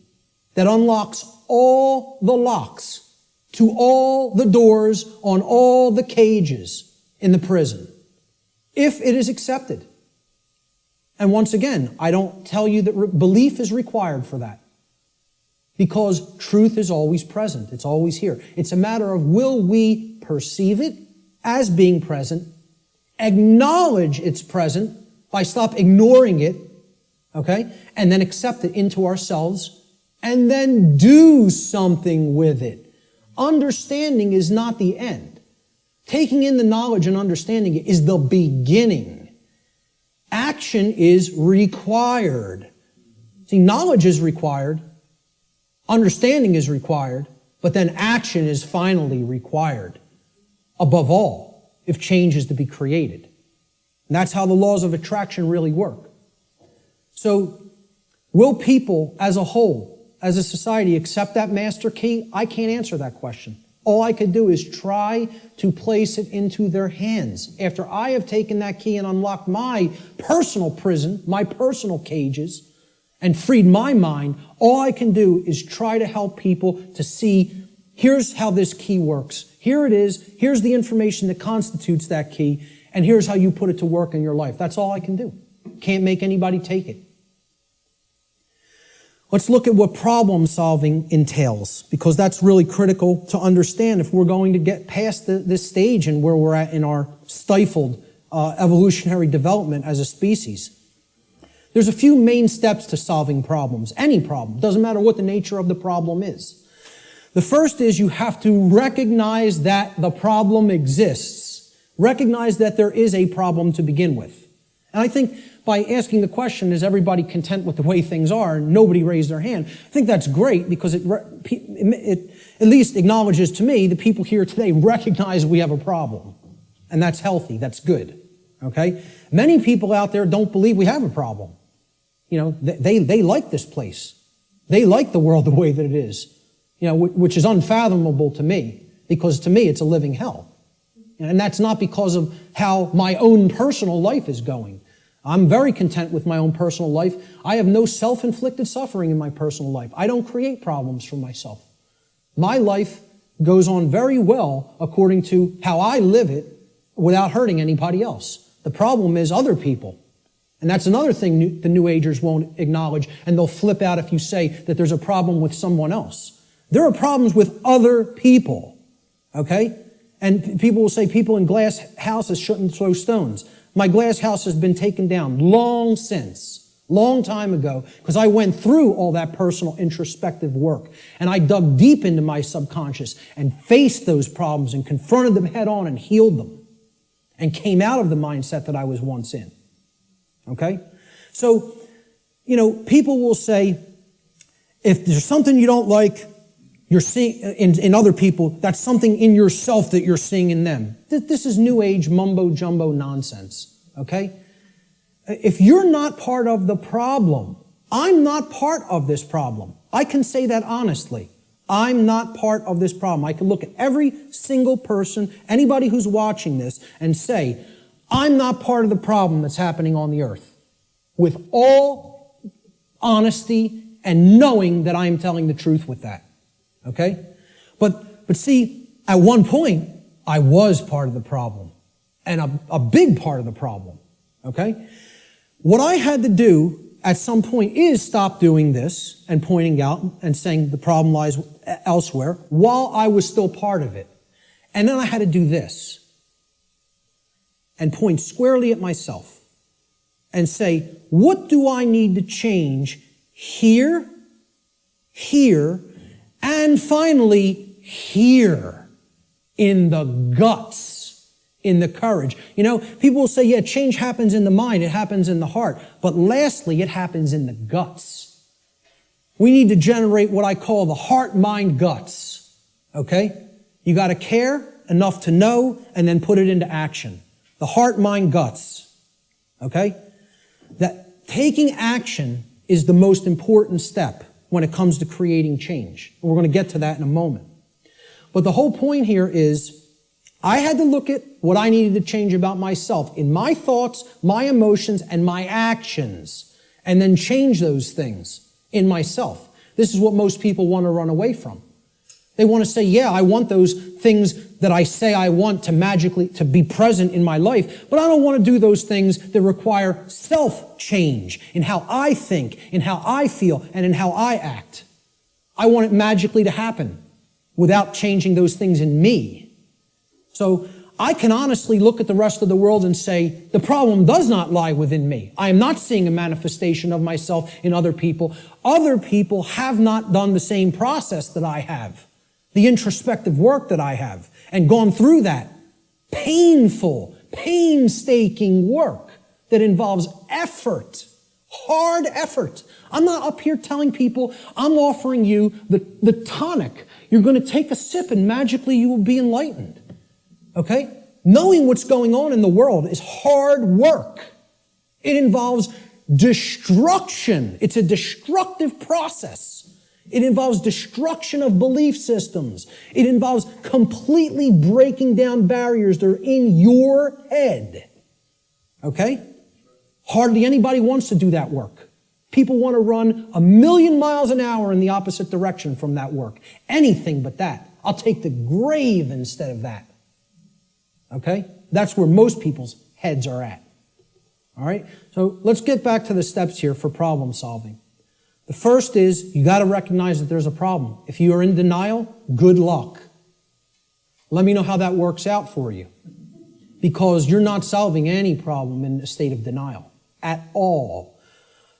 that unlocks all the locks to all the doors on all the cages in the prison, if it is accepted. And once again, I don't tell you that belief is required for that, because truth is always present. It's always here. It's a matter of, will we perceive it as being present, acknowledge it's present by stop ignoring it, okay, and then accept it into ourselves, and then do something with it. Understanding is not the end. Taking in the knowledge and understanding it is the beginning. Action is required. See, knowledge is required, understanding is required, but then action is finally required. Above all, if change is to be created. And that's how the laws of attraction really work. So, will people as a whole, as a society, accept that master key? I can't answer that question. All I could do is try to place it into their hands. After I have taken that key and unlocked my personal prison, my personal cages, and freed my mind, all I can do is try to help people to see, here's how this key works. Here it is. Here's the information that constitutes that key. And here's how you put it to work in your life. That's all I can do. Can't make anybody take it. Let's look at what problem solving entails, because that's really critical to understand if we're going to get past this stage and where we're at in our stifled evolutionary development as a species. There's a few main steps to solving problems, any problem. Doesn't matter what the nature of the problem is. The first is you have to recognize that the problem exists. Recognize that there is a problem to begin with. And I think by asking the question, is everybody content with the way things are, and nobody raised their hand, I think that's great, because it at least acknowledges to me the people here today recognize we have a problem. And that's healthy, that's good. Okay? Many people out there don't believe we have a problem. You know, they like this place. They like the world the way that it is. You know, which is unfathomable to me, because to me it's a living hell. And that's not because of how my own personal life is going. I'm very content with my own personal life. I have no self-inflicted suffering in my personal life. I don't create problems for myself. My life goes on very well according to how I live it without hurting anybody else. The problem is other people. And that's another thing the New Agers won't acknowledge, and they'll flip out if you say that there's a problem with someone else. There are problems with other people, okay? And people will say people in glass houses shouldn't throw stones. My glass house has been taken down long since, long time ago, because I went through all that personal introspective work. And I dug deep into my subconscious and faced those problems and confronted them head on and healed them. And came out of the mindset that I was once in. Okay? So, you know, people will say, if there's something you don't like, you're seeing in other people, that's something in yourself that you're seeing in them. This is New Age mumbo-jumbo nonsense, okay? If you're not part of the problem, I'm not part of this problem. I can say that honestly. I'm not part of this problem. I can look at every single person, anybody who's watching this, and say, I'm not part of the problem that's happening on the earth. With all honesty and knowing that I am telling the truth with that. Okay? But see, at one point, I was part of the problem. And a big part of the problem. Okay? What I had to do at some point is stop doing this and pointing out and saying the problem lies elsewhere while I was still part of it. And then I had to do this. And point squarely at myself. And say, what do I need to change here, here, and finally, here, in the guts, in the courage. You know, people will say, yeah, change happens in the mind, it happens in the heart. But lastly, it happens in the guts. We need to generate what I call the heart, mind, guts. Okay? You got to care enough to know and then put it into action. The heart, mind, guts. Okay? That taking action is the most important step when it comes to creating change. And we're going to get to that in a moment. But the whole point here is I had to look at what I needed to change about myself in my thoughts, my emotions, and my actions, and then change those things in myself. This is what most people want to run away from. They want to say, yeah, I want those things that I say I want to magically to be present in my life, but I don't want to do those things that require self-change in how I think, in how I feel, and in how I act. I want it magically to happen without changing those things in me. So I can honestly look at the rest of the world and say, the problem does not lie within me. I am not seeing a manifestation of myself in other people. Other people have not done the same process that I have, the introspective work that I have, and gone through that painful, painstaking work that involves effort, hard effort. I'm not up here telling people, I'm offering you the tonic. You're going to take a sip and magically you will be enlightened. Okay? Knowing what's going on in the world is hard work. It involves destruction. It's a destructive process. It involves destruction of belief systems. It involves completely breaking down barriers that are in your head. Okay? Hardly anybody wants to do that work. People want to run 1,000,000 miles an hour in the opposite direction from that work. Anything but that. I'll take the grave instead of that. Okay? That's where most people's heads are at. All right? So let's get back to the steps here for problem solving. The first is you got to recognize that there's a problem. If you are in denial, good luck. Let me know how that works out for you. Because you're not solving any problem in a state of denial at all.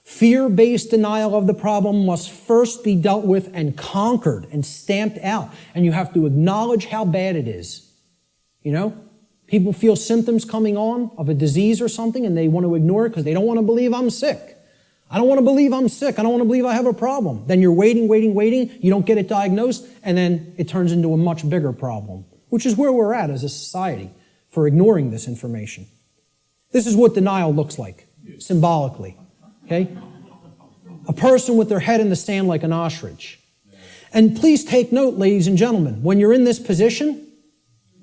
Fear-based denial of the problem must first be dealt with and conquered and stamped out. And you have to acknowledge how bad it is. You know? People feel symptoms coming on of a disease or something and they want to ignore it because they don't want to believe I'm sick. I don't want to believe I'm sick. I don't want to believe I have a problem. Then you're waiting. You don't get it diagnosed, and then it turns into a much bigger problem, which is where we're at as a society for ignoring this information. This is what denial looks like, symbolically. Okay? A person with their head in the sand like an ostrich. And please take note, ladies and gentlemen, when you're in this position,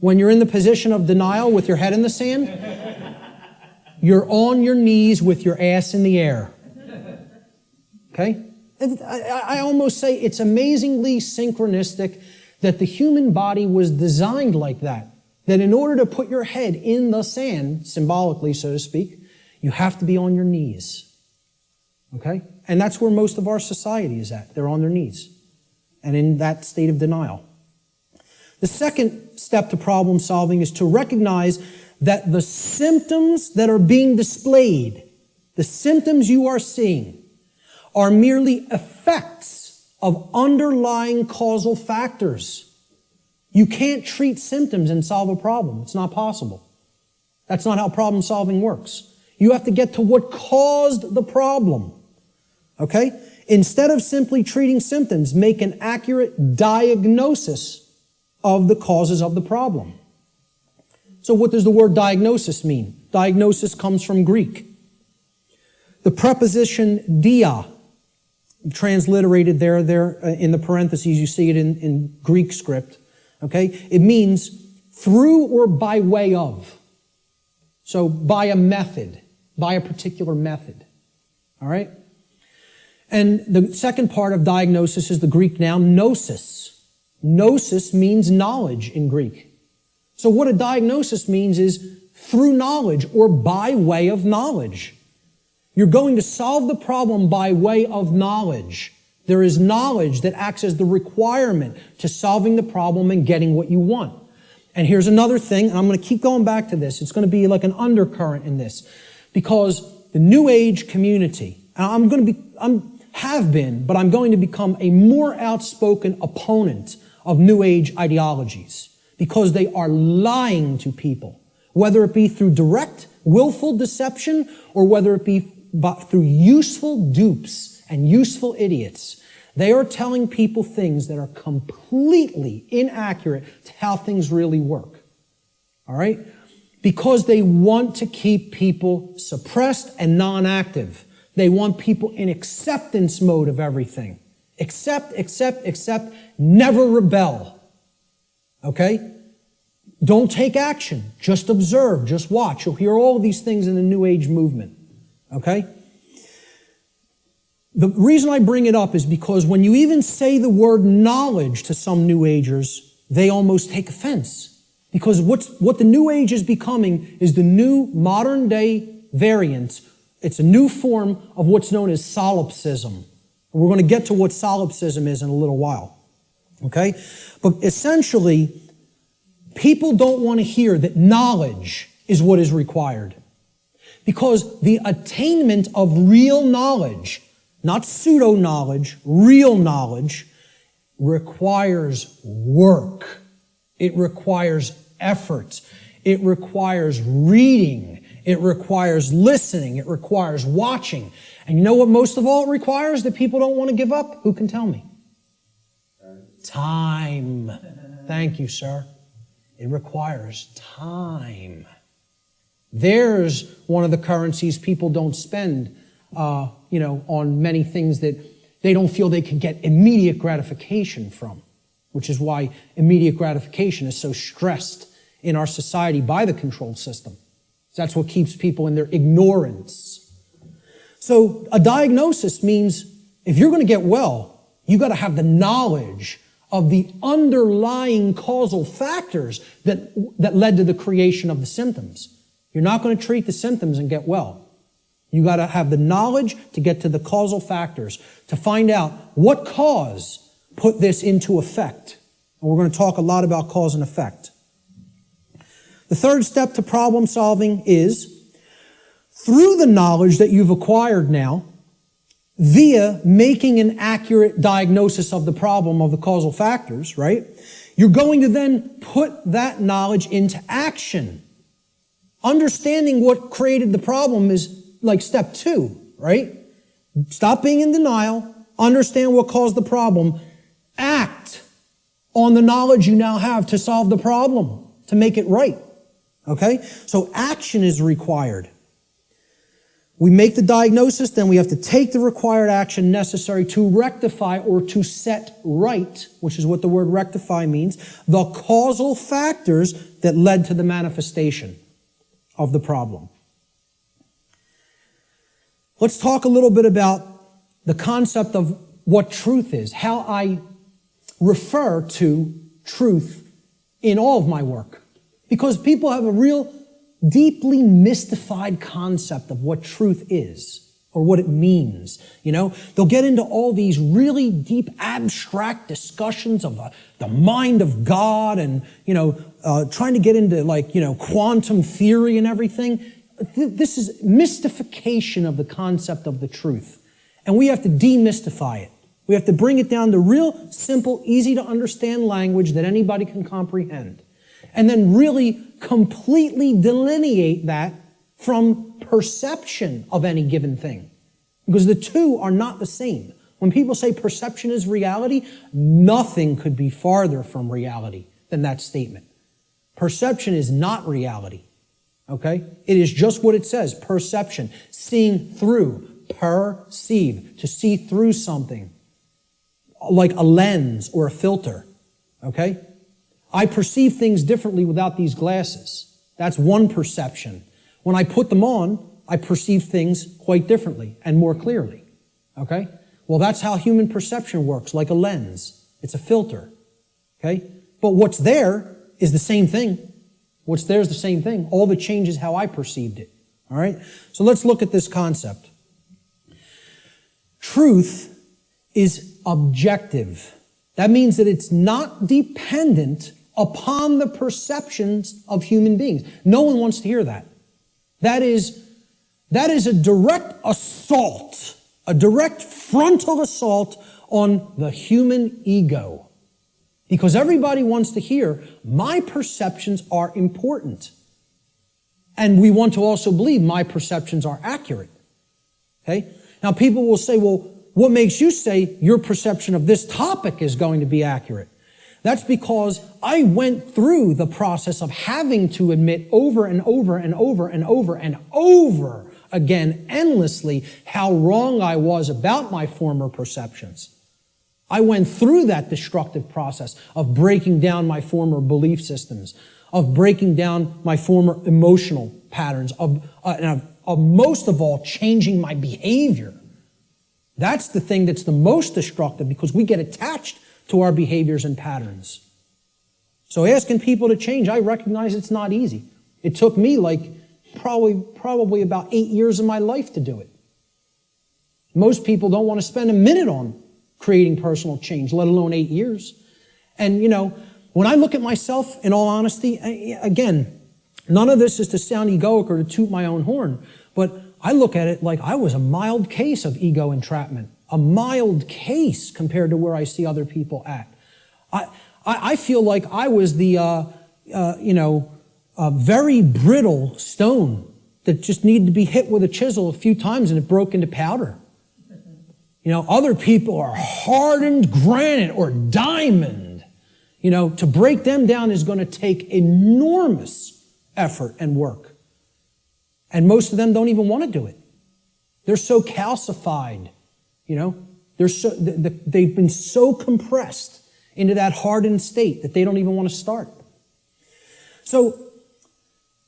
when you're in the position of denial with your head in the sand, you're on your knees with your ass in the air. Okay? And I almost say it's amazingly synchronistic that the human body was designed like that. That in order to put your head in the sand, symbolically, so to speak, you have to be on your knees. Okay? And that's where most of our society is at. They're on their knees. And in that state of denial. The second step to problem solving is to recognize that the symptoms that are being displayed, the symptoms you are seeing, are merely effects of underlying causal factors. You can't treat symptoms and solve a problem. It's not possible. That's not how problem solving works. You have to get to what caused the problem. Okay? Instead of simply treating symptoms, make an accurate diagnosis of the causes of the problem. So what does the word diagnosis mean? Diagnosis comes from Greek. The preposition dia, transliterated there in the parentheses, you see it in Greek script. Okay? It means through or by way of. So by a method, by a particular method. All right? And the second part of diagnosis is the Greek noun gnosis. Gnosis means knowledge in Greek. So what a diagnosis means is through knowledge or by way of knowledge. You're going to solve the problem by way of knowledge. There is knowledge that acts as the requirement to solving the problem and getting what you want. And here's another thing, and I'm going to keep going back to this. It's going to be like an undercurrent in this. Because the New Age community, and I'm going to become a more outspoken opponent of New Age ideologies. Because they are lying to people. Whether it be through direct, willful deception, or whether it be through useful dupes and useful idiots. They are telling people things that are completely inaccurate to how things really work. All right? Because they want to keep people suppressed and non-active. They want people in acceptance mode of everything. Accept, never rebel. Okay? Don't take action. Just observe. Just watch. You'll hear all of these things in the New Age movement. Okay? The reason I bring it up is because when you even say the word knowledge to some New Agers, they almost take offense. Because what the New Age is becoming is the new modern day variant. It's a new form of what's known as solipsism. We're going to get to what solipsism is in a little while. Okay? But essentially, people don't want to hear that knowledge is what is required. Because the attainment of real knowledge, not pseudo-knowledge, real knowledge, requires work. It requires effort. It requires reading. It requires listening. It requires watching. And you know what most of all it requires that people don't want to give up? Who can tell me? Time. Thank you, sir. It requires time. There's one of the currencies people don't spend, on many things that they don't feel they can get immediate gratification from, which is why immediate gratification is so stressed in our society by the control system. That's what keeps people in their ignorance. So a diagnosis means if you're going to get well, you got to have the knowledge of the underlying causal factors that led to the creation of the symptoms. You're not going to treat the symptoms and get well. You got to have the knowledge to get to the causal factors, to find out what cause put this into effect. And we're going to talk a lot about cause and effect. The third step to problem solving is, through the knowledge that you've acquired now, via making an accurate diagnosis of the problem of the causal factors, right? You're going to then put that knowledge into action. Understanding what created the problem is like step 2, right? Stop being in denial, understand what caused the problem, act on the knowledge you now have to solve the problem, to make it right, okay? So action is required. We make the diagnosis, then we have to take the required action necessary to rectify or to set right, which is what the word rectify means, the causal factors that led to the manifestation of the problem. Let's talk a little bit about the concept of what truth is, how I refer to truth in all of my work. Because people have a real deeply mystified concept of what truth is or what it means. They'll get into all these really deep abstract discussions of the mind of God and, trying to get into quantum theory and everything. This is mystification of the concept of the truth. And we have to demystify it. We have to bring it down to real simple, easy to understand language that anybody can comprehend. And then really completely delineate that from perception of any given thing. Because the two are not the same. When people say perception is reality, nothing could be farther from reality than that statement. Perception is not reality. Okay? It is just what it says, perception, seeing through, perceive, to see through something, like a lens or a filter. Okay? I perceive things differently without these glasses. That's one perception. When I put them on, I perceive things quite differently and more clearly. Okay? Well, that's how human perception works, like a lens. It's a filter. Okay? But what's there is the same thing. What's there is the same thing. All that changes how I perceived it. All right? So let's look at this concept. Truth is objective. That means that it's not dependent upon the perceptions of human beings. No one wants to hear that. That is a direct assault, a direct frontal assault on the human ego. Because everybody wants to hear, my perceptions are important. And we want to also believe my perceptions are accurate. Okay? Now people will say, well, what makes you say your perception of this topic is going to be accurate? That's because I went through the process of having to admit over and over and over and over and over again, endlessly, how wrong I was about my former perceptions. I went through that destructive process of breaking down my former belief systems, of breaking down my former emotional patterns, of most of all, changing my behavior. That's the thing that's the most destructive because we get attached to our behaviors and patterns. So asking people to change, I recognize it's not easy. It took me like probably about 8 years of my life to do it. Most people don't want to spend a minute on creating personal change, let alone 8 years. And, you know, when I look at myself, in all honesty, again, none of this is to sound egoic or to toot my own horn, but I look at it like I was a mild case of ego entrapment, a mild case compared to where I see other people at. I feel like I was the, very brittle stone that just needed to be hit with a chisel a few times and it broke into powder. You know, other people are hardened granite or diamond. You know, to break them down is going to take enormous effort and work. And most of them don't even want to do it. They're so calcified, you know. They've been so compressed into that hardened state that they don't even want to start. So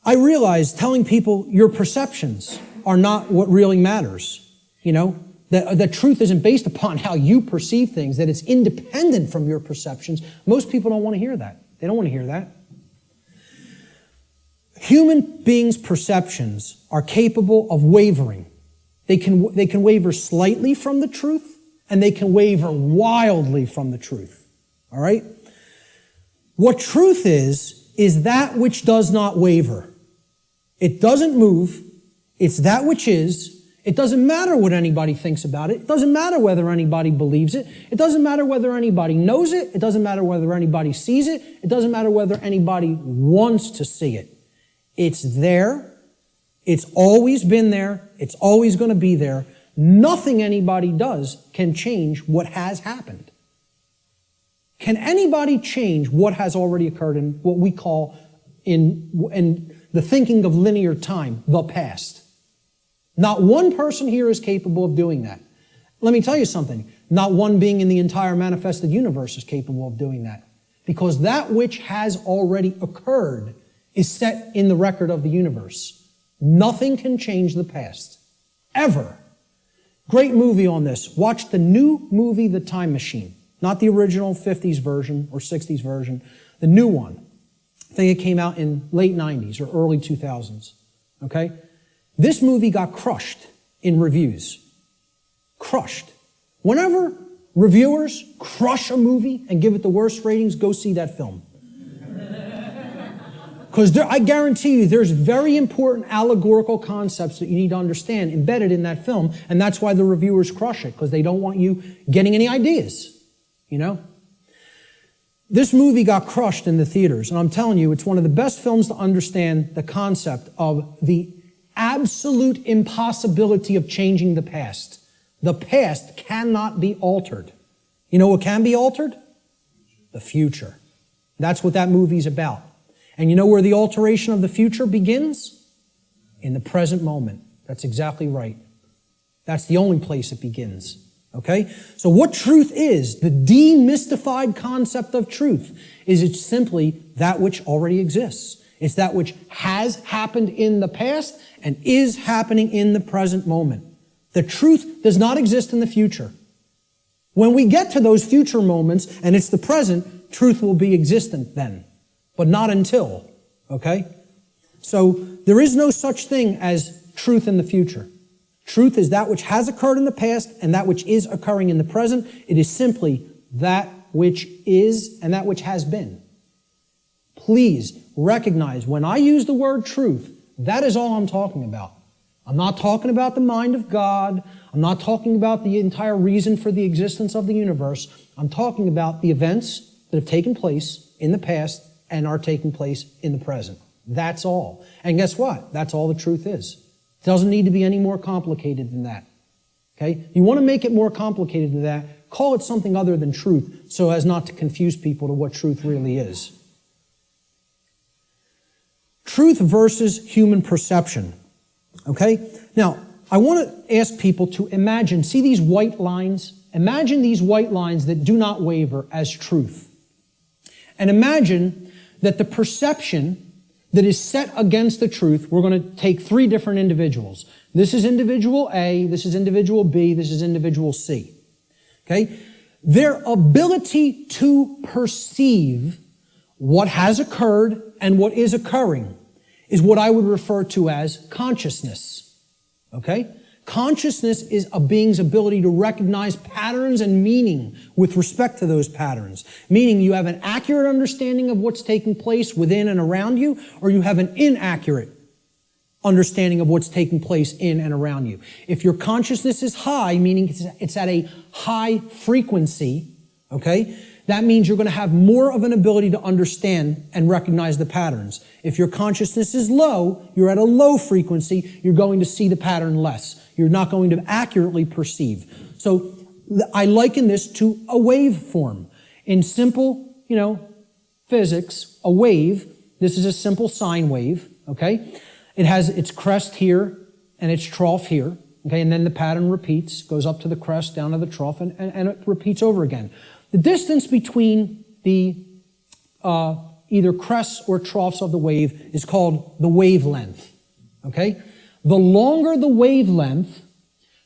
I realize telling people your perceptions are not what really matters, you know. That truth isn't based upon how you perceive things, that it's independent from your perceptions. Most people don't want to hear that. They don't want to hear that. Human beings' perceptions are capable of wavering. They can waver slightly from the truth, and they can waver wildly from the truth. All right? What truth is that which does not waver. It doesn't move. It's that which is. It doesn't matter what anybody thinks about it. It doesn't matter whether anybody believes it. It doesn't matter whether anybody knows it. It doesn't matter whether anybody sees it. It doesn't matter whether anybody wants to see it. It's there. It's always been there. It's always going to be there. Nothing anybody does can change what has happened. Can anybody change what has already occurred in what we call, in the thinking of linear time, the past? Not one person here is capable of doing that. Let me tell you something. Not one being in the entire manifested universe is capable of doing that. Because that which has already occurred is set in the record of the universe. Nothing can change the past. Ever. Great movie on this. Watch the new movie, The Time Machine. Not the original 50s version or 60s version. The new one. I think it came out in late 90s or early 2000s. Okay? This movie got crushed in reviews. Crushed. Whenever reviewers crush a movie and give it the worst ratings, go see that film. Because I guarantee you there's very important allegorical concepts that you need to understand embedded in that film, and that's why the reviewers crush it, because they don't want you getting any ideas, you know? This movie got crushed in the theaters, and I'm telling you, it's one of the best films to understand the concept of the absolute impossibility of changing the past. The past cannot be altered. You know what can be altered? The future. That's what that movie's about. And you know where the alteration of the future begins? In the present moment. That's exactly right. That's the only place it begins. Okay? So what truth is, the demystified concept of truth, is it's simply that which already exists. It's that which has happened in the past and is happening in the present moment. The truth does not exist in the future. When we get to those future moments and it's the present, truth will be existent then, but not until, okay? So there is no such thing as truth in the future. Truth is that which has occurred in the past and that which is occurring in the present. It is simply that which is and that which has been. Please recognize when I use the word truth, that is all I'm talking about. I'm not talking about the mind of God. I'm not talking about the entire reason for the existence of the universe. I'm talking about the events that have taken place in the past and are taking place in the present. That's all. And guess what? That's all the truth is. It doesn't need to be any more complicated than that. Okay? You want to make it more complicated than that, call it something other than truth so as not to confuse people to what truth really is. Truth versus human perception. Okay? Now, I want to ask people to imagine, see these white lines? Imagine these white lines that do not waver as truth. And imagine that the perception that is set against the truth, we're going to take three different individuals. This is individual A, this is individual B, this is individual C. Okay? Their ability to perceive what has occurred and what is occurring is what I would refer to as consciousness. Okay? Consciousness is a being's ability to recognize patterns and meaning with respect to those patterns. Meaning you have an accurate understanding of what's taking place within and around you, or you have an inaccurate understanding of what's taking place in and around you. If your consciousness is high, meaning it's at a high frequency, okay, that means you're going to have more of an ability to understand and recognize the patterns. If your consciousness is low, you're at a low frequency, you're going to see the pattern less. You're not going to accurately perceive. So I liken this to a waveform. In simple, physics, a wave, this is a simple sine wave, okay? It has its crest here and its trough here, okay? And then the pattern repeats, goes up to the crest, down to the trough, and it repeats over again. The distance between the either crests or troughs of the wave is called the wavelength, okay? The longer the wavelength,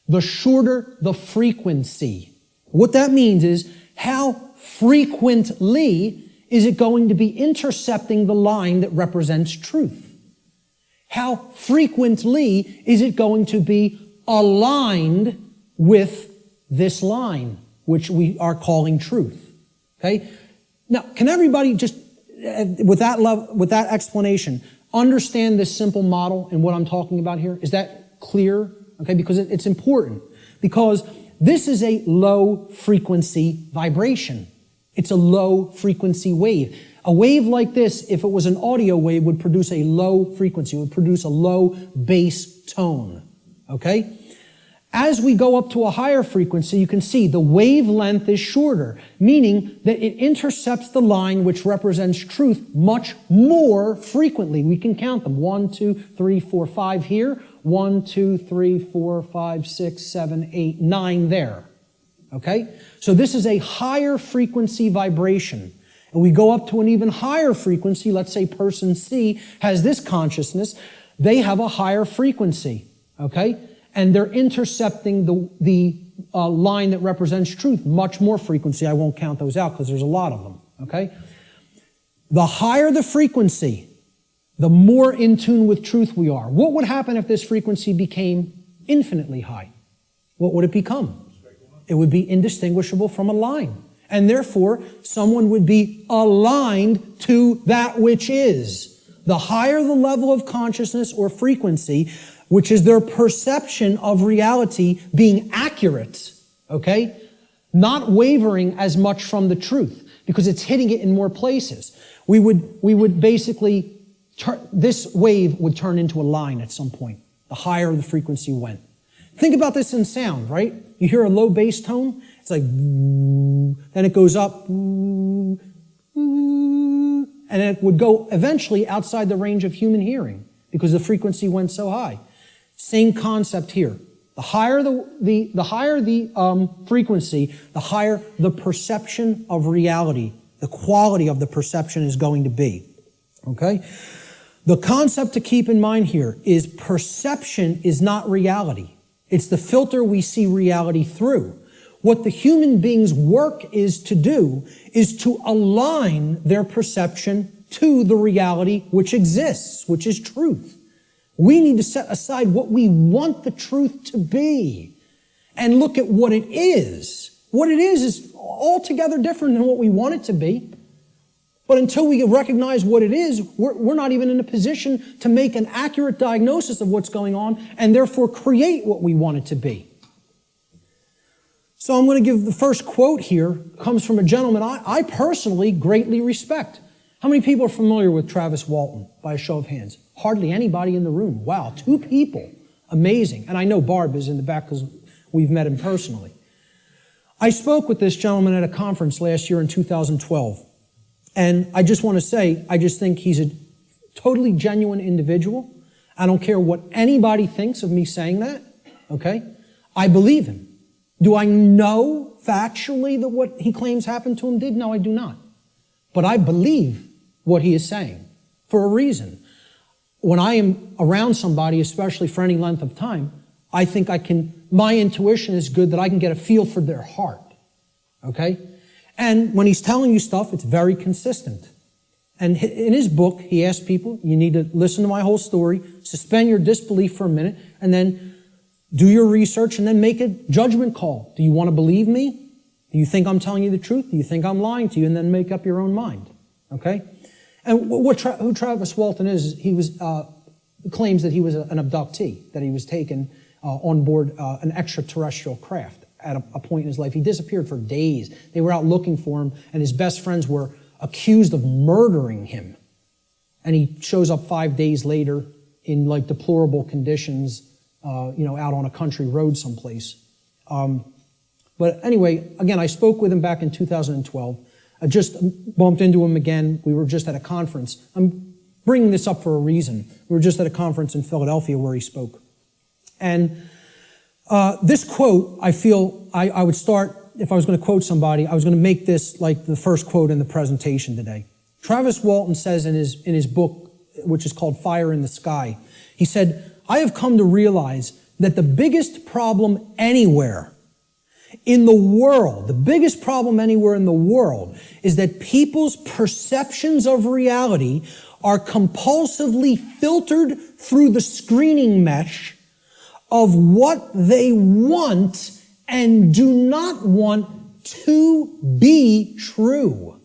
the shorter the frequency. What that means is how frequently is it going to be intercepting the line that represents truth? How frequently is it going to be aligned with this line, which we are calling truth? Okay? Now, can everybody just, with that explanation, understand this simple model and what I'm talking about here? Is that clear? Okay, because it's important. Because this is a low frequency vibration. It's a low frequency wave. A wave like this, if it was an audio wave, would produce a low frequency, would produce a low bass tone. Okay? As we go up to a higher frequency, you can see the wavelength is shorter, meaning that it intercepts the line which represents truth much more frequently. We can count them. 1, 2, 3, 4, 5 here. 1, 2, 3, 4, 5, 6, 7, 8, 9 there. Okay? So this is a higher frequency vibration. And we go up to an even higher frequency. Let's say person C has this consciousness. They have a higher frequency. Okay? And they're intercepting the line that represents truth much more frequency. I won't count those out because there's a lot of them, okay? The higher the frequency, the more in tune with truth we are. What would happen if this frequency became infinitely high? What would it become? It would be indistinguishable from a line. And therefore, someone would be aligned to that which is. The higher the level of consciousness or frequency, which is their perception of reality being accurate, okay? Not wavering as much from the truth, because it's hitting it in more places. We would basically, this wave would turn into a line at some point, the higher the frequency went. Think about this in sound, right? You hear a low bass tone, it's like, then it goes up, and it would go eventually outside the range of human hearing, because the frequency went so high. Same concept here. The higher the frequency, the higher the perception of reality, the quality of the perception is going to be. Okay? The concept to keep in mind here is perception is not reality. It's the filter we see reality through. What the human being's work is to do is to align their perception to the reality which exists, which is truth. We need to set aside what we want the truth to be and look at what it is. What it is altogether different than what we want it to be. But until we recognize what it is, we're not even in a position to make an accurate diagnosis of what's going on and therefore create what we want it to be. So I'm going to give the first quote here, comes from a gentleman I personally greatly respect. How many people are familiar with Travis Walton, by a show of hands? Hardly anybody in the room. Wow, 2 people. Amazing. And I know Barb is in the back because we've met him personally. I spoke with this gentleman at a conference last year in 2012. And I just want to say, I just think he's a totally genuine individual. I don't care what anybody thinks of me saying that, okay? I believe him. Do I know factually that what he claims happened to him did? No, I do not. But I believe what he is saying for a reason. when I am around somebody, especially for any length of time, I think my intuition is good that I can get a feel for their heart. Okay? And when he's telling you stuff, it's very consistent. And in his book, he asks people, you need to listen to my whole story, suspend your disbelief for a minute, and then do your research and then make a judgment call. Do you want to believe me? Do you think I'm telling you the truth? Do you think I'm lying to you? And then make up your own mind. Okay? And who Travis Walton is, he claims that he was an abductee, that he was taken on board an extraterrestrial craft at a point in his life. He disappeared for days. They were out looking for him, and his best friends were accused of murdering him. And he shows up 5 days later in like deplorable conditions, out on a country road someplace. But anyway, again, I spoke with him back in 2012. I just bumped into him again. We were just at a conference. I'm bringing this up for a reason. We were just at a conference in Philadelphia where he spoke. And this quote, I feel I would start, if I was going to quote somebody, I was going to make this like the first quote in the presentation today. Travis Walton says in his book, which is called Fire in the Sky, he said, I have come to realize that the biggest problem anywhere in the world, the biggest problem anywhere in the world is that people's perceptions of reality are compulsively filtered through the screening mesh of what they want and do not want to be true.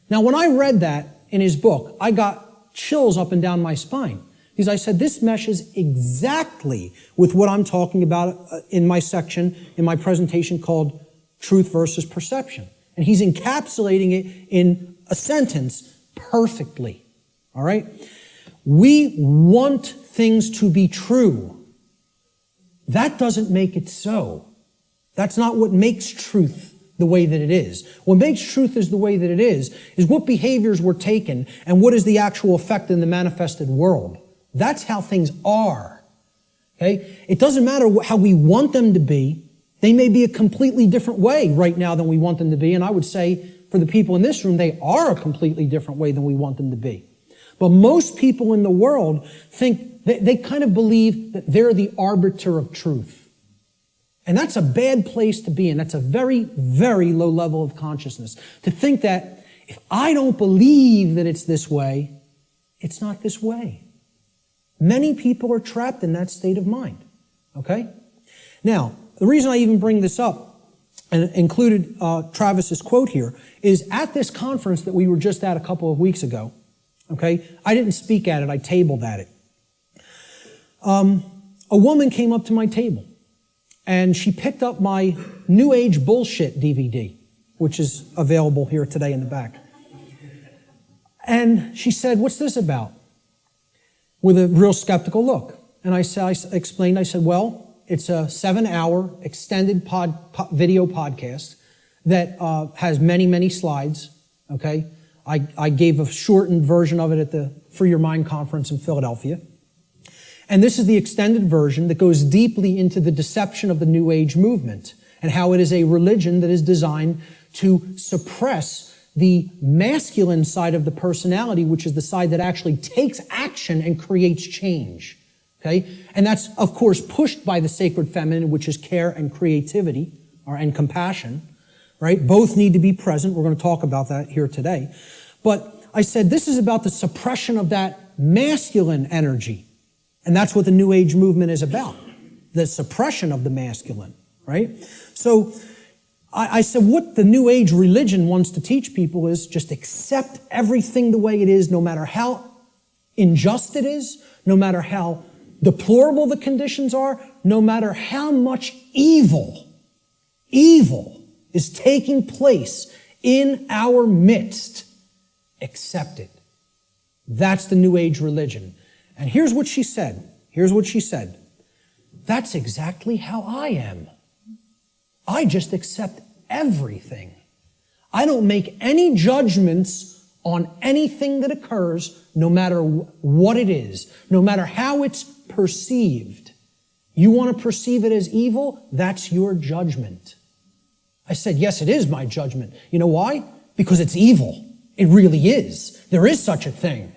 Now, when I read that in his book, I got chills up and down my spine. Because I said, this meshes exactly with what I'm talking about in my section, in my presentation called Truth versus Perception. And he's encapsulating it in a sentence perfectly. All right? We want things to be true. That doesn't make it so. That's not what makes truth the way that it is. What makes truth is the way that it is what behaviors were taken and what is the actual effect in the manifested world. That's how things are. Okay? It doesn't matter how we want them to be. They may be a completely different way right now than we want them to be. And I would say for the people in this room, they are a completely different way than we want them to be. But most people in the world think, they kind of believe that they're the arbiter of truth. And that's a bad place to be in. That's a very, very low level of consciousness. To think that if I don't believe that it's this way, it's not this way. Many people are trapped in that state of mind. Okay? Now, the reason I even bring this up and included Travis's quote here is at this conference that we were just at a couple of weeks ago. Okay? I didn't speak at it. I tabled at it. A woman came up to my table and she picked up my New Age Bullshit DVD, which is available here today in the back. And she said, "What's this about?" With a real skeptical look. And I explained, well, it's a 7-hour extended video podcast that has many, many slides, okay? I gave a shortened version of it at the Free Your Mind conference in Philadelphia. And this is the extended version that goes deeply into the deception of the New Age movement and how it is a religion that is designed to suppress the masculine side of the personality, which is the side that actually takes action and creates change. Okay? And that's, of course, pushed by the sacred feminine, which is care and creativity, and compassion. Right? Both need to be present. We're going to talk about that here today. But I said this is about the suppression of that masculine energy. And that's what the New Age movement is about. The suppression of the masculine. Right? So I said what the New Age religion wants to teach people is just accept everything the way it is, no matter how unjust it is, no matter how deplorable the conditions are, no matter how much evil is taking place in our midst. Accept it. That's the New Age religion. And here's what she said. That's exactly how I am. I just accept everything. I don't make any judgments on anything that occurs, no matter what it is, no matter how it's perceived. You want to perceive it as evil? That's your judgment. I said, yes, it is my judgment. You know why? Because it's evil. It really is. There is such a thing.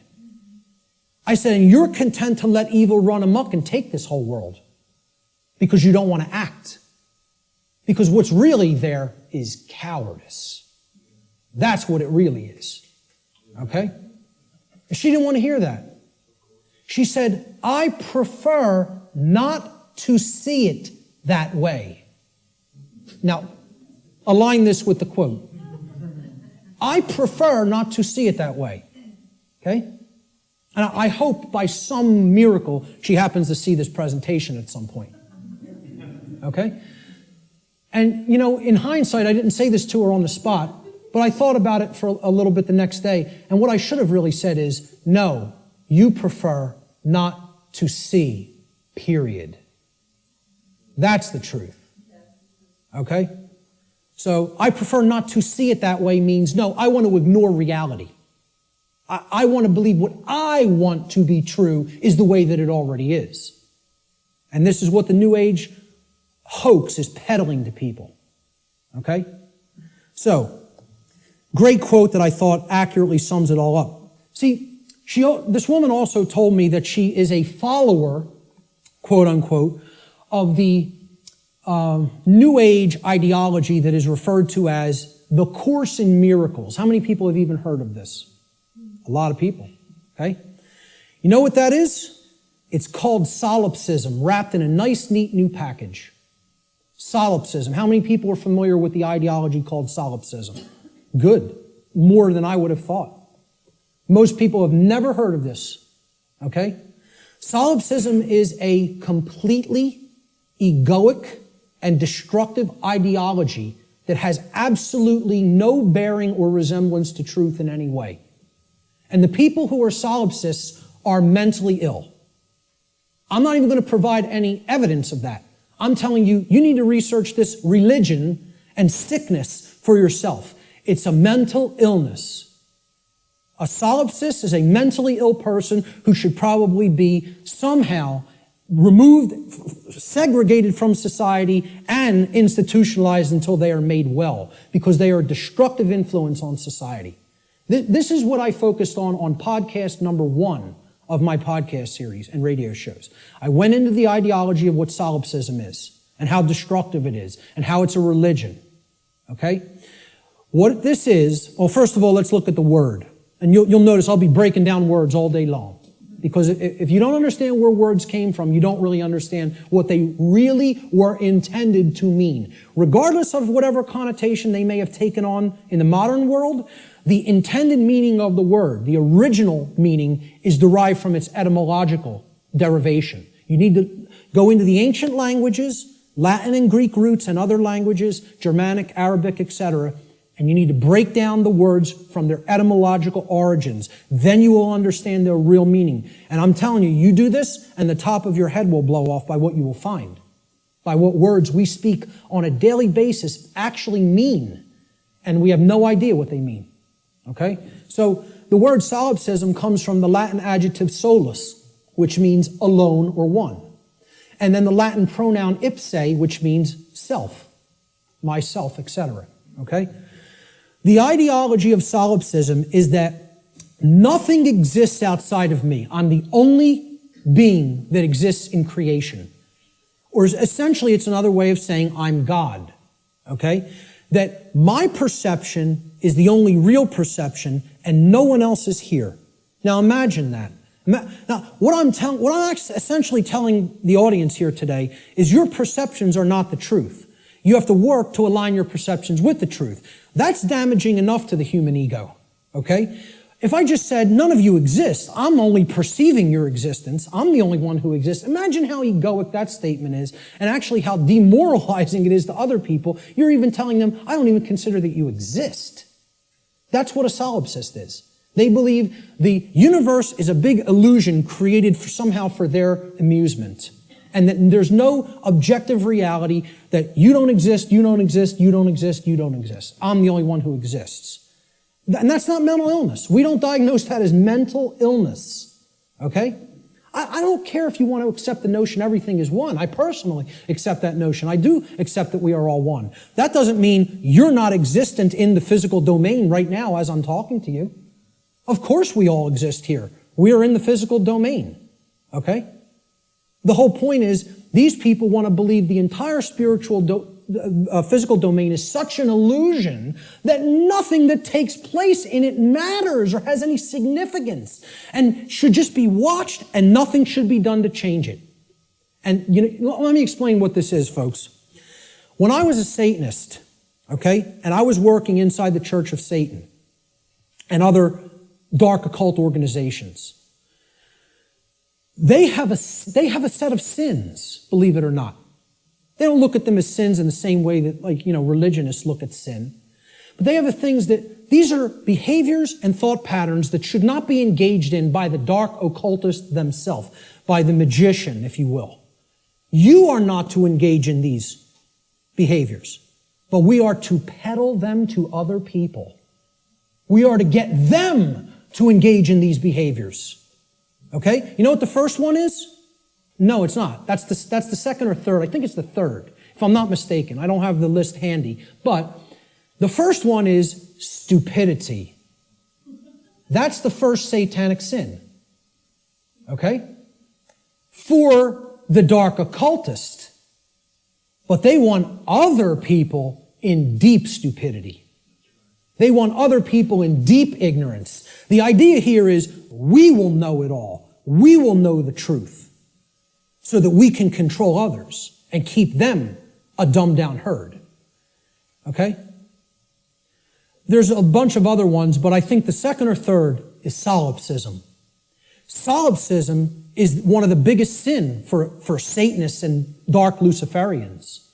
I said, and you're content to let evil run amok and take this whole world because you don't want to act. Because what's really there is cowardice. That's what it really is. Okay? And she didn't want to hear that. She said, I prefer not to see it that way. Now, align this with the quote. I prefer not to see it that way. Okay? And I hope by some miracle she happens to see this presentation at some point. Okay? And, you know, in hindsight, I didn't say this to her on the spot, but I thought about it for a little bit the next day. And what I should have really said is, no, you prefer not to see, period. That's the truth. Okay? So I prefer not to see it that way means, no, I want to ignore reality. I want to believe what I want to be true is the way that it already is. And this is what the New Age hoax is peddling to people. Okay? So, great quote that I thought accurately sums it all up. See, this woman also told me that she is a follower, quote unquote, of the New Age ideology that is referred to as the Course in Miracles. How many people have even heard of this? A lot of people, okay? You know what that is? It's called solipsism, wrapped in a nice, neat new package. Solipsism. How many people are familiar with the ideology called solipsism? Good. More than I would have thought. Most people have never heard of this, okay? Solipsism is a completely egoic and destructive ideology that has absolutely no bearing or resemblance to truth in any way. And the people who are solipsists are mentally ill. I'm not even going to provide any evidence of that. I'm telling you, you need to research this religion and sickness for yourself. It's a mental illness. A solipsist is a mentally ill person who should probably be somehow removed, segregated from society, and institutionalized until they are made well, because they are a destructive influence on society. This is what I focused on podcast number 1 of my podcast series and radio shows. I went into the ideology of what solipsism is and how destructive it is and how it's a religion. Okay? What this is, well, first of all, let's look at the word. And you'll notice I'll be breaking down words all day long. Because if you don't understand where words came from, you don't really understand what they really were intended to mean. Regardless of whatever connotation they may have taken on in the modern world, the intended meaning of the word, the original meaning, is derived from its etymological derivation. You need to go into the ancient languages, Latin and Greek roots and other languages, Germanic, Arabic, etc., and you need to break down the words from their etymological origins. Then you will understand their real meaning. And I'm telling you, you do this, and the top of your head will blow off by what you will find, by what words we speak on a daily basis actually mean, and we have no idea what they mean. Okay? So the word solipsism comes from the Latin adjective solus, which means alone or one. And then the Latin pronoun ipse, which means self, myself, etc. Okay? The ideology of solipsism is that nothing exists outside of me. I'm the only being that exists in creation. Or essentially, it's another way of saying I'm God. Okay? That my perception is the only real perception and no one else is here. Now imagine that. Now, what I'm essentially telling the audience here today is your perceptions are not the truth. You have to work to align your perceptions with the truth. That's damaging enough to the human ego, okay? If I just said, none of you exist, I'm only perceiving your existence, I'm the only one who exists, imagine how egoic that statement is, and actually how demoralizing it is to other people. You're even telling them, I don't even consider that you exist. That's what a solipsist is. They believe the universe is a big illusion created somehow for their amusement. And that there's no objective reality that you don't exist, you don't exist, you don't exist, you don't exist. I'm the only one who exists. And that's not mental illness. We don't diagnose that as mental illness. Okay? I don't care if you want to accept the notion everything is one. I personally accept that notion. I do accept that we are all one. That doesn't mean you're not existent in the physical domain right now as I'm talking to you. Of course we all exist here. We are in the physical domain, okay? The whole point is these people want to believe the entire physical domain is such an illusion that nothing that takes place in it matters or has any significance and should just be watched and nothing should be done to change it. And let me explain what this is, folks. When I was a Satanist, okay, and I was working inside the Church of Satan and other dark occult organizations, they have a set of sins, believe it or not. They don't look at them as sins in the same way that, religionists look at sin. But they have the things that, these are behaviors and thought patterns that should not be engaged in by the dark occultist themselves, by the magician, if you will. You are not to engage in these behaviors, but we are to peddle them to other people. We are to get them to engage in these behaviors. Okay? You know what the first one is? No, it's not. That's the second or third. I think it's the third, if I'm not mistaken. I don't have the list handy. But the first one is stupidity. That's the first satanic sin. Okay? For the dark occultist. But they want other people in deep stupidity. They want other people in deep ignorance. The idea here is we will know it all. We will know the truth so that we can control others and keep them a dumbed down herd. Okay? There's a bunch of other ones, but I think the second or third is solipsism. Solipsism is one of the biggest sin for Satanists and dark Luciferians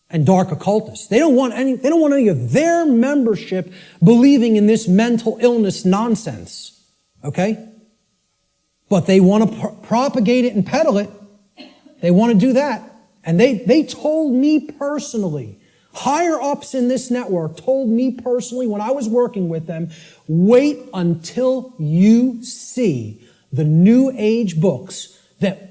and dark occultists. They don't want any of their membership believing in this mental illness nonsense. Okay? But they want to propagate it and peddle it. They want to do that. And they told me personally, higher ups in this network told me personally when I was working with them, wait until you see the New Age books that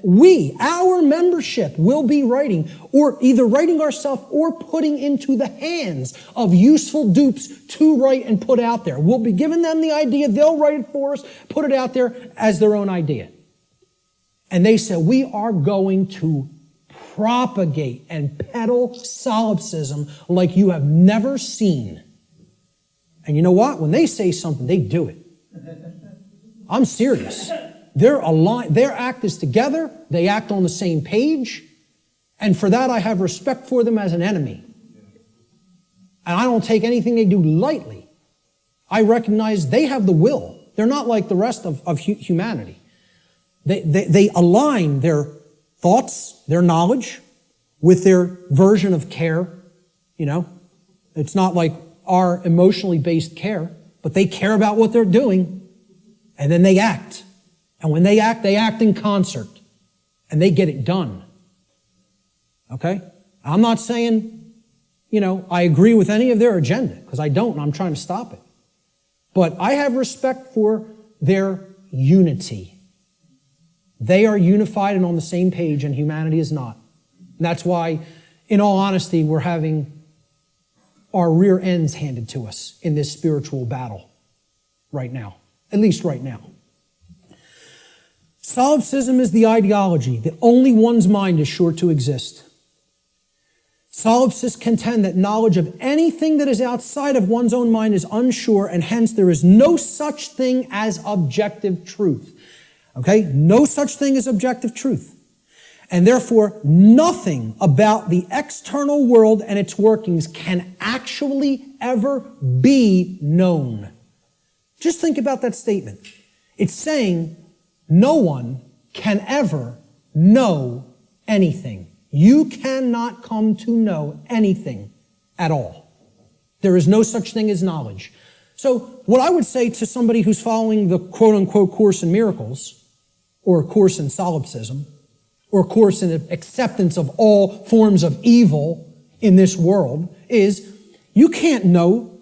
our membership, will be writing, or either writing ourselves or putting into the hands of useful dupes to write and put out there. We'll be giving them the idea, they'll write it for us, put it out there as their own idea. And they said, we are going to propagate and peddle solipsism like you have never seen. And you know what? When they say something, they do it. I'm serious. They're aligned. Their act is together. They act on the same page. And for that, I have respect for them as an enemy. And I don't take anything they do lightly. I recognize they have the will. They're not like the rest of humanity. They align their thoughts, their knowledge, with their version of care. It's not like our emotionally based care, but they care about what they're doing, and then they act. And when they act in concert, and they get it done. Okay? I'm not saying, I agree with any of their agenda, because I don't, and I'm trying to stop it. But I have respect for their unity. They are unified and on the same page, and humanity is not. And that's why, in all honesty, we're having our rear ends handed to us in this spiritual battle right now. At least right now. Solipsism is the ideology that only one's mind is sure to exist. Solipsists contend that knowledge of anything that is outside of one's own mind is unsure, and hence there is no such thing as objective truth. Okay? No such thing as objective truth. And therefore, nothing about the external world and its workings can actually ever be known. Just think about that statement. It's saying no one can ever know anything. You cannot come to know anything at all. There is no such thing as knowledge. So what I would say to somebody who's following the quote-unquote Course in Miracles, or a Course in Solipsism, or a Course in acceptance of all forms of evil in this world, is you can't know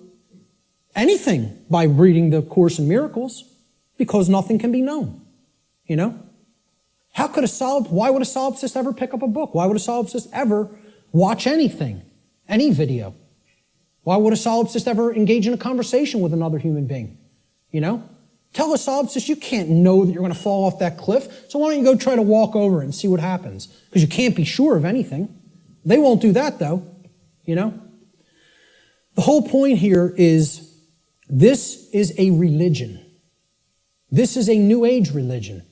anything by reading the Course in Miracles, because nothing can be known. How could why would a solipsist ever pick up a book? Why would a solipsist ever watch anything, any video? Why would a solipsist ever engage in a conversation with another human being? Tell a solipsist you can't know that you're going to fall off that cliff, so why don't you go try to walk over it and see what happens? Because you can't be sure of anything. They won't do that, though, you know? The whole point here is this is a religion. This is a New Age religion.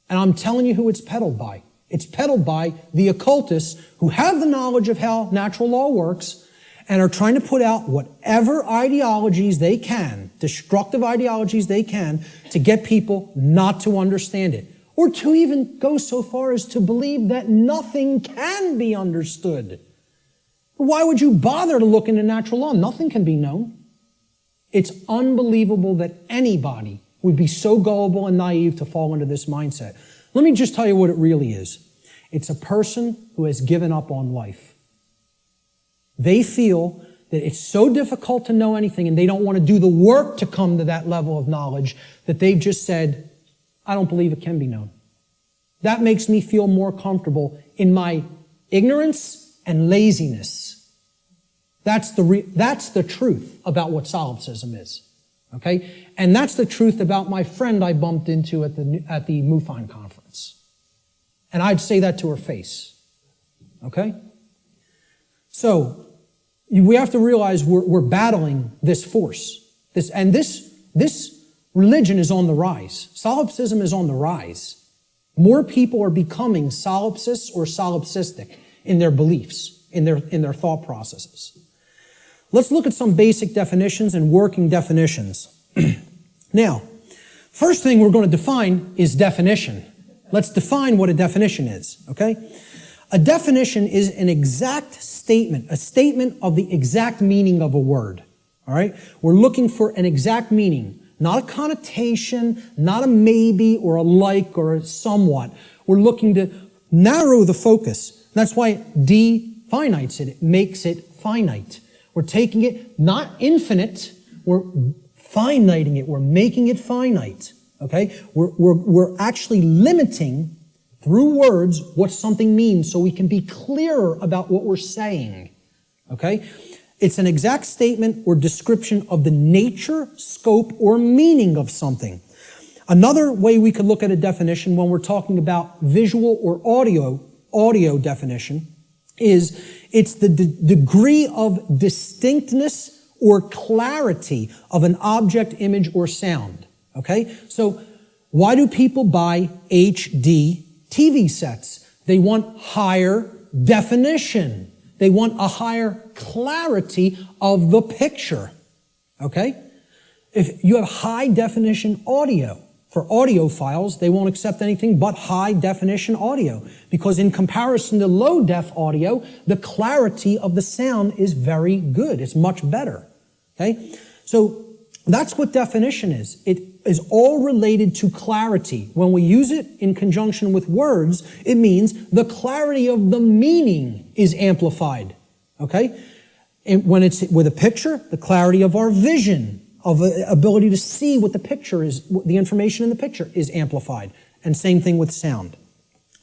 And I'm telling you who it's peddled by. It's peddled by the occultists who have the knowledge of how natural law works and are trying to put out whatever ideologies they can, destructive ideologies they can, to get people not to understand it. Or to even go so far as to believe that nothing can be understood. Why would you bother to look into natural law? Nothing can be known. It's unbelievable that anybody would be so gullible and naive to fall into this mindset. Let me just tell you what it really is. It's a person who has given up on life. They feel that it's so difficult to know anything and they don't want to do the work to come to that level of knowledge that they've just said, I don't believe it can be known. That makes me feel more comfortable in my ignorance and laziness. That's the truth about what solipsism is. Okay? And that's the truth about my friend I bumped into at the MUFON conference. And I'd say that to her face. Okay? So, we have to realize we're battling this force. This religion is on the rise. Solipsism is on the rise. More people are becoming solipsists or solipsistic in their beliefs, in their thought processes. Let's look at some basic definitions and working definitions. Now, first thing we're going to define is definition. Let's define what a definition is, okay? A definition is an exact statement, a statement of the exact meaning of a word, all right? We're looking for an exact meaning, not a connotation, not a maybe or a like or a somewhat. We're looking to narrow the focus. That's why it definites it. It makes it finite. We're taking it not infinite, we're finiting it, we're making it finite, okay? We're actually limiting through words what something means so we can be clearer about what we're saying, okay? It's an exact statement or description of the nature, scope, or meaning of something. Another way we could look at a definition when we're talking about visual or audio definition is it's the degree of distinctness or clarity of an object, image, or sound, okay? So why do people buy HD TV sets? They want higher definition. They want a higher clarity of the picture, okay? If you have high definition audio, for audio files, they won't accept anything but high definition audio because in comparison to low def audio, the clarity of the sound is very good. It's much better, okay? So that's what definition is. It is all related to clarity. When we use it in conjunction with words, it means the clarity of the meaning is amplified, okay? And when it's with a picture, the clarity of our vision, of the ability to see what the picture is, the information in the picture is amplified. And same thing with sound.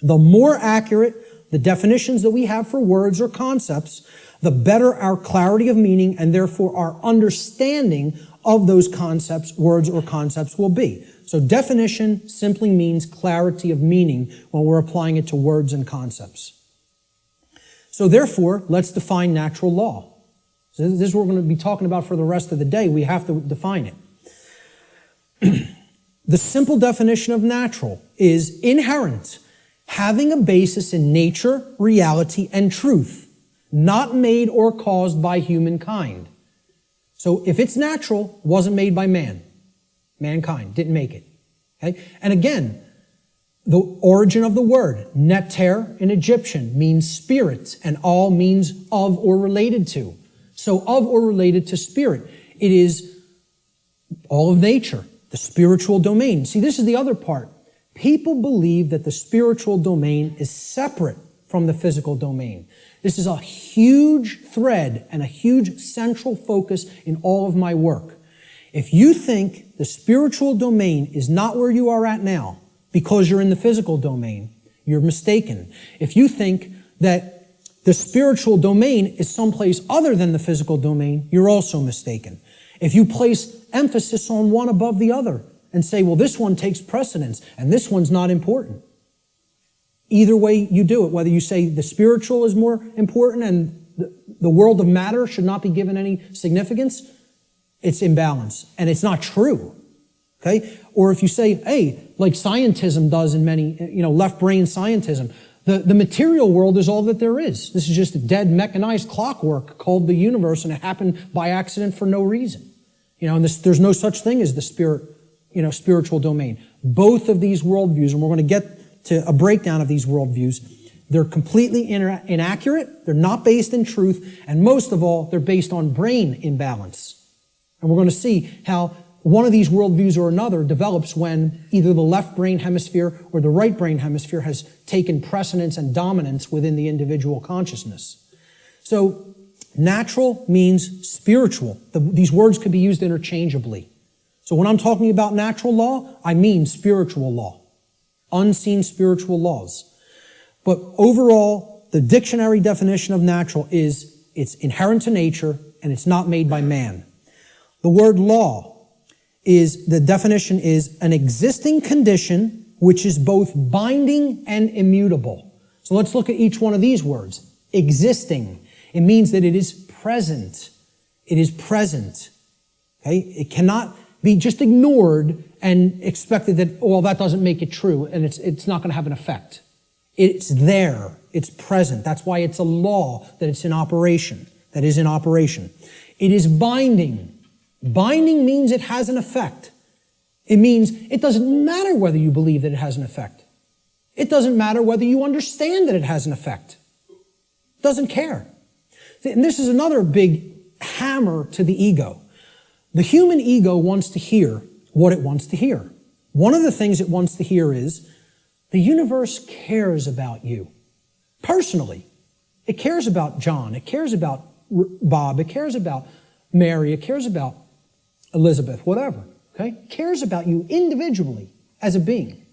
The more accurate the definitions that we have for words or concepts, the better our clarity of meaning and therefore our understanding of those concepts, words or concepts will be. So definition simply means clarity of meaning when we're applying it to words and concepts. So therefore, let's define natural law. So this is what we're going to be talking about for the rest of the day. We have to define it. The simple definition of natural is inherent, having a basis in nature, reality, and truth, not made or caused by humankind. So if it's natural, it wasn't made by man. Mankind didn't make it. Okay? And again, the origin of the word, neter in Egyptian, means spirit, and all means of or related to. So of or related to spirit. It is all of nature, the spiritual domain. See, this is the other part. People believe that the spiritual domain is separate from the physical domain. This is a huge thread and a huge central focus in all of my work. If you think the spiritual domain is not where you are at now because you're in the physical domain, you're mistaken. If you think that the spiritual domain is someplace other than the physical domain, you're also mistaken. If you place emphasis on one above the other, and say, well, this one takes precedence and this one's not important. Either way you do it, whether you say the spiritual is more important and the world of matter should not be given any significance, it's imbalance and it's not true. Okay? Or if you say, hey, like scientism does in many, left brain scientism, the material world is all that there is. This is just a dead mechanized clockwork called the universe, and it happened by accident for no reason. And there's no such thing as the spiritual domain. Both of these worldviews, and we're going to get to a breakdown of these worldviews, they're completely inaccurate, they're not based in truth, and most of all, they're based on brain imbalance. And we're going to see how one of these worldviews or another develops when either the left brain hemisphere or the right brain hemisphere has taken precedence and dominance within the individual consciousness. So, natural means spiritual. These words could be used interchangeably. So when I'm talking about natural law, I mean spiritual law. Unseen spiritual laws. But overall, the dictionary definition of natural is it's inherent to nature and it's not made by man. The word law the definition is an existing condition which is both binding and immutable. So let's look at each one of these words. Existing. It means that it is present. It is present. Okay? It cannot be just ignored and expected that, well, that doesn't make it true and it's not going to have an effect. It's there. It's present. That's why it's a law, that it's in operation. That is in operation. It is binding. Binding means it has an effect. It means it doesn't matter whether you believe that it has an effect. It doesn't matter whether you understand that it has an effect. It doesn't care. And this is another big hammer to the ego. The human ego wants to hear what it wants to hear. One of the things it wants to hear is the universe cares about you. Personally. It cares about John. It cares about Bob. It cares about Mary. It cares about Elizabeth, whatever, okay? Cares about you individually as a being.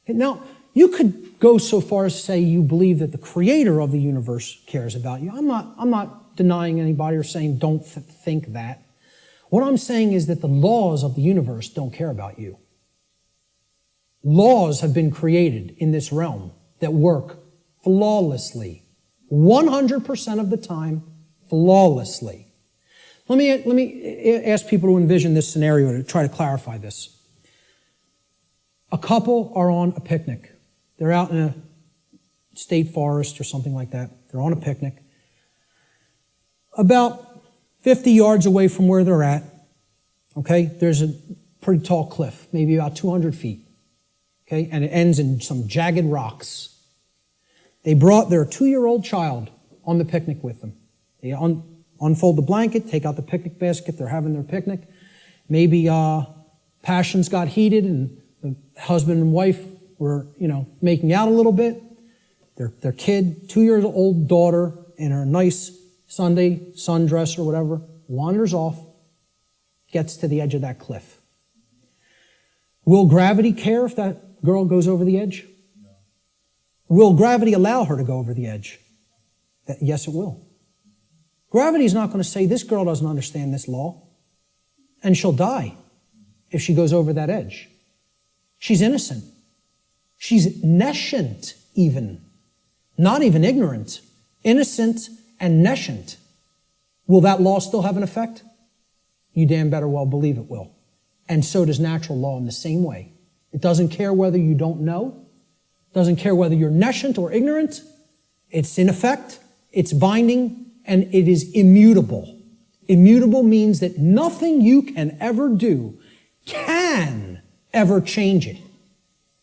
Now, you could go so far as to say you believe that the creator of the universe cares about you. I'm not denying anybody or saying don't think that. What I'm saying is that the laws of the universe don't care about you. Laws have been created in this realm that work flawlessly, 100% of the time, flawlessly. Let me ask people to envision this scenario to try to clarify this. A couple are on a picnic. They're out in a state forest or something like that. They're on a picnic. About 50 yards away from where they're at, okay, there's a pretty tall cliff, maybe about 200 feet, okay, and it ends in some jagged rocks. They brought their 2-year-old child on the picnic with them. They unfold the blanket, take out the picnic basket, they're having their picnic. Maybe passions got heated and the husband and wife were, making out a little bit. Their kid, 2-year-old daughter, in her nice Sunday sundress or whatever, wanders off, gets to the edge of that cliff. Will gravity care if that girl goes over the edge? No. Will gravity allow her to go over the edge? Yes, it will. Gravity is not going to say, this girl doesn't understand this law, and she'll die if she goes over that edge. She's innocent. She's nescient even. Not even ignorant. Innocent and nescient. Will that law still have an effect? You damn better well believe it will. And so does natural law in the same way. It doesn't care whether you don't know. It doesn't care whether you're nescient or ignorant. It's in effect. It's binding. And it is immutable. Immutable means that nothing you can ever do can ever change it.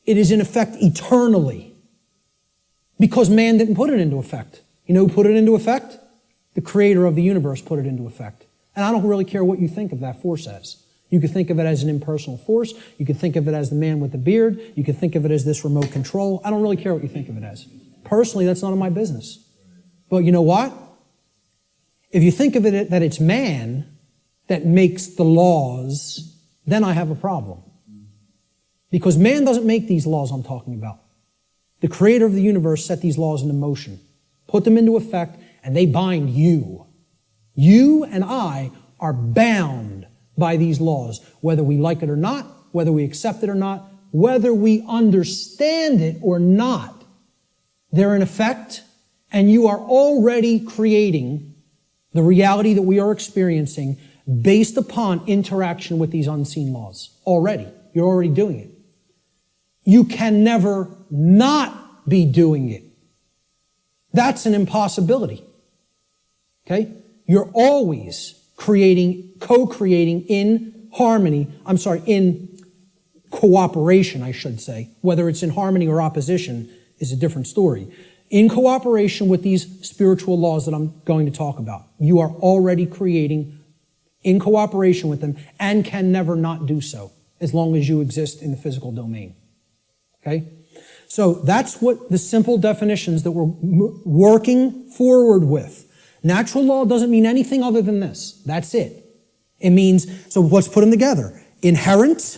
It is in effect eternally. Because man didn't put it into effect. You know who put it into effect? The creator of the universe put it into effect. And I don't really care what you think of that force as. You could think of it as an impersonal force. You could think of it as the man with the beard. You could think of it as this remote control. I don't really care what you think of it as. Personally, that's none of my business. But you know what? If you think of it that it's man that makes the laws, then I have a problem. Because man doesn't make these laws I'm talking about. The creator of the universe set these laws into motion, put them into effect, and they bind you. You and I are bound by these laws, whether we like it or not, whether we accept it or not, whether we understand it or not, they're in effect, and you are already creating the reality that we are experiencing based upon interaction with these unseen laws. Already. You're already doing it. You can never not be doing it. That's an impossibility. Okay? You're always creating, co-creating in harmony, in cooperation, I should say. Whether it's in harmony or opposition is a different story. In cooperation with these spiritual laws that I'm going to talk about. You are already creating in cooperation with them and can never not do so as long as you exist in the physical domain. Okay? So that's what the simple definitions that we're working forward with. Natural law doesn't mean anything other than this. That's it. It means, so let's put them together. Inherent,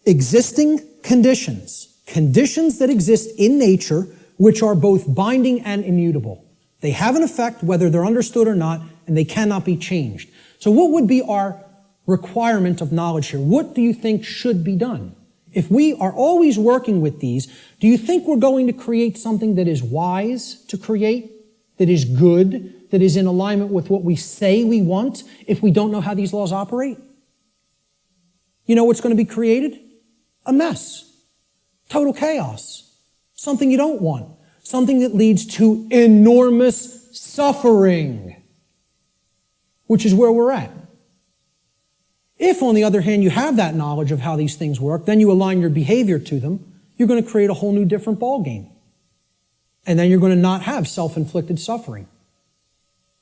existing conditions. Conditions that exist in nature which are both binding and immutable. They have an effect whether they're understood or not, and they cannot be changed. So what would be our requirement of knowledge here? What do you think should be done? If we are always working with these, do you think we're going to create something that is wise to create, that is good, that is in alignment with what we say we want, if we don't know how these laws operate? You know what's going to be created? A mess. Total chaos. Something you don't want. Something that leads to enormous suffering, which is where we're at. If, on the other hand, you have that knowledge of how these things work, then you align your behavior to them, you're going to create a whole new different ballgame. And then you're going to not have self-inflicted suffering.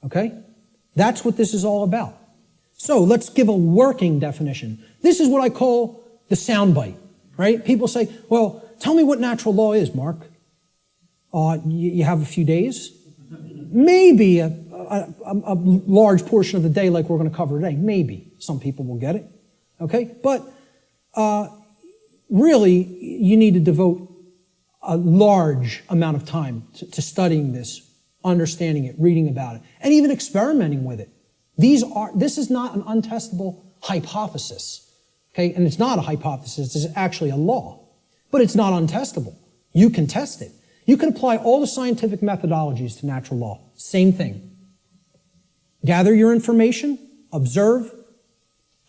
Okay? That's what this is all about. So let's give a working definition. This is what I call the soundbite, right? People say, well, tell me what natural law is, Mark. You have a few days? Maybe a large portion of the day like we're going to cover today. Maybe. Some people will get it. Okay? But really, you need to devote a large amount of time to studying this, understanding it, reading about it, and even experimenting with it. This is not an untestable hypothesis. Okay? And it's not a hypothesis. It's actually a law. But it's not untestable. You can test it. You can apply all the scientific methodologies to natural law. Same thing. Gather your information, observe,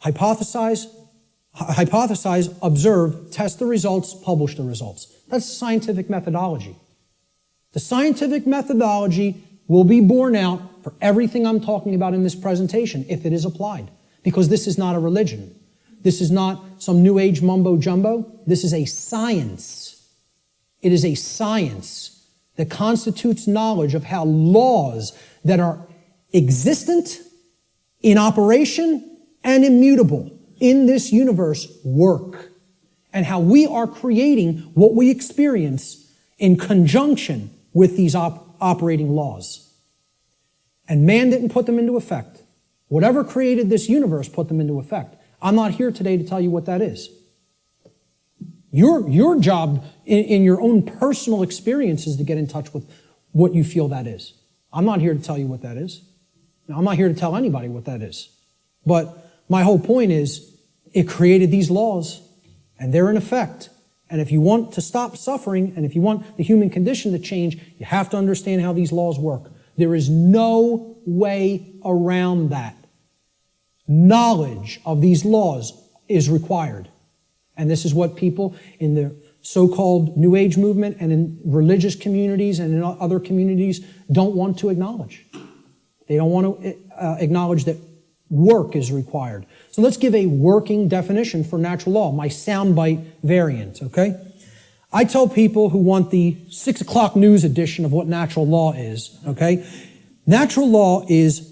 hypothesize, observe, test the results, publish the results. That's scientific methodology. The scientific methodology will be borne out for everything I'm talking about in this presentation if it is applied. Because this is not a religion. This is not some New Age mumbo-jumbo. This is a science. It is a science that constitutes knowledge of how laws that are existent, in operation, and immutable in this universe work, and how we are creating what we experience in conjunction with these operating laws. And man didn't put them into effect. Whatever created this universe put them into effect. I'm not here today to tell you what that is. Your job in your own personal experience is to get in touch with what you feel that is. I'm not here to tell you what that is. Now, I'm not here to tell anybody what that is. But my whole point is, it created these laws, and they're in effect. And if you want to stop suffering, and if you want the human condition to change, you have to understand how these laws work. There is no way around that. Knowledge of these laws is required. And this is what people in the so-called New Age movement and in religious communities and in other communities don't want to acknowledge. They don't want to acknowledge that work is required. So let's give a working definition for natural law, my soundbite variant, okay? I tell people who want the 6 o'clock news edition of what natural law is, okay? Natural law is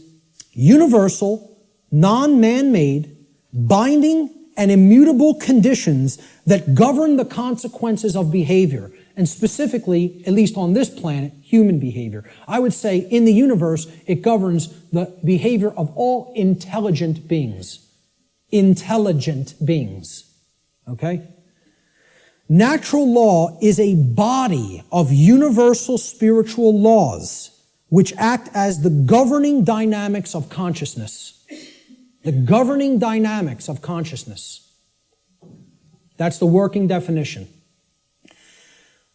universal, non-man-made, binding, and immutable conditions that govern the consequences of behavior, and specifically, at least on this planet, human behavior. I would say in the universe, it governs the behavior of all intelligent beings. Intelligent beings. Okay? Natural law is a body of universal spiritual laws which act as the governing dynamics of consciousness. The governing dynamics of consciousness. That's the working definition.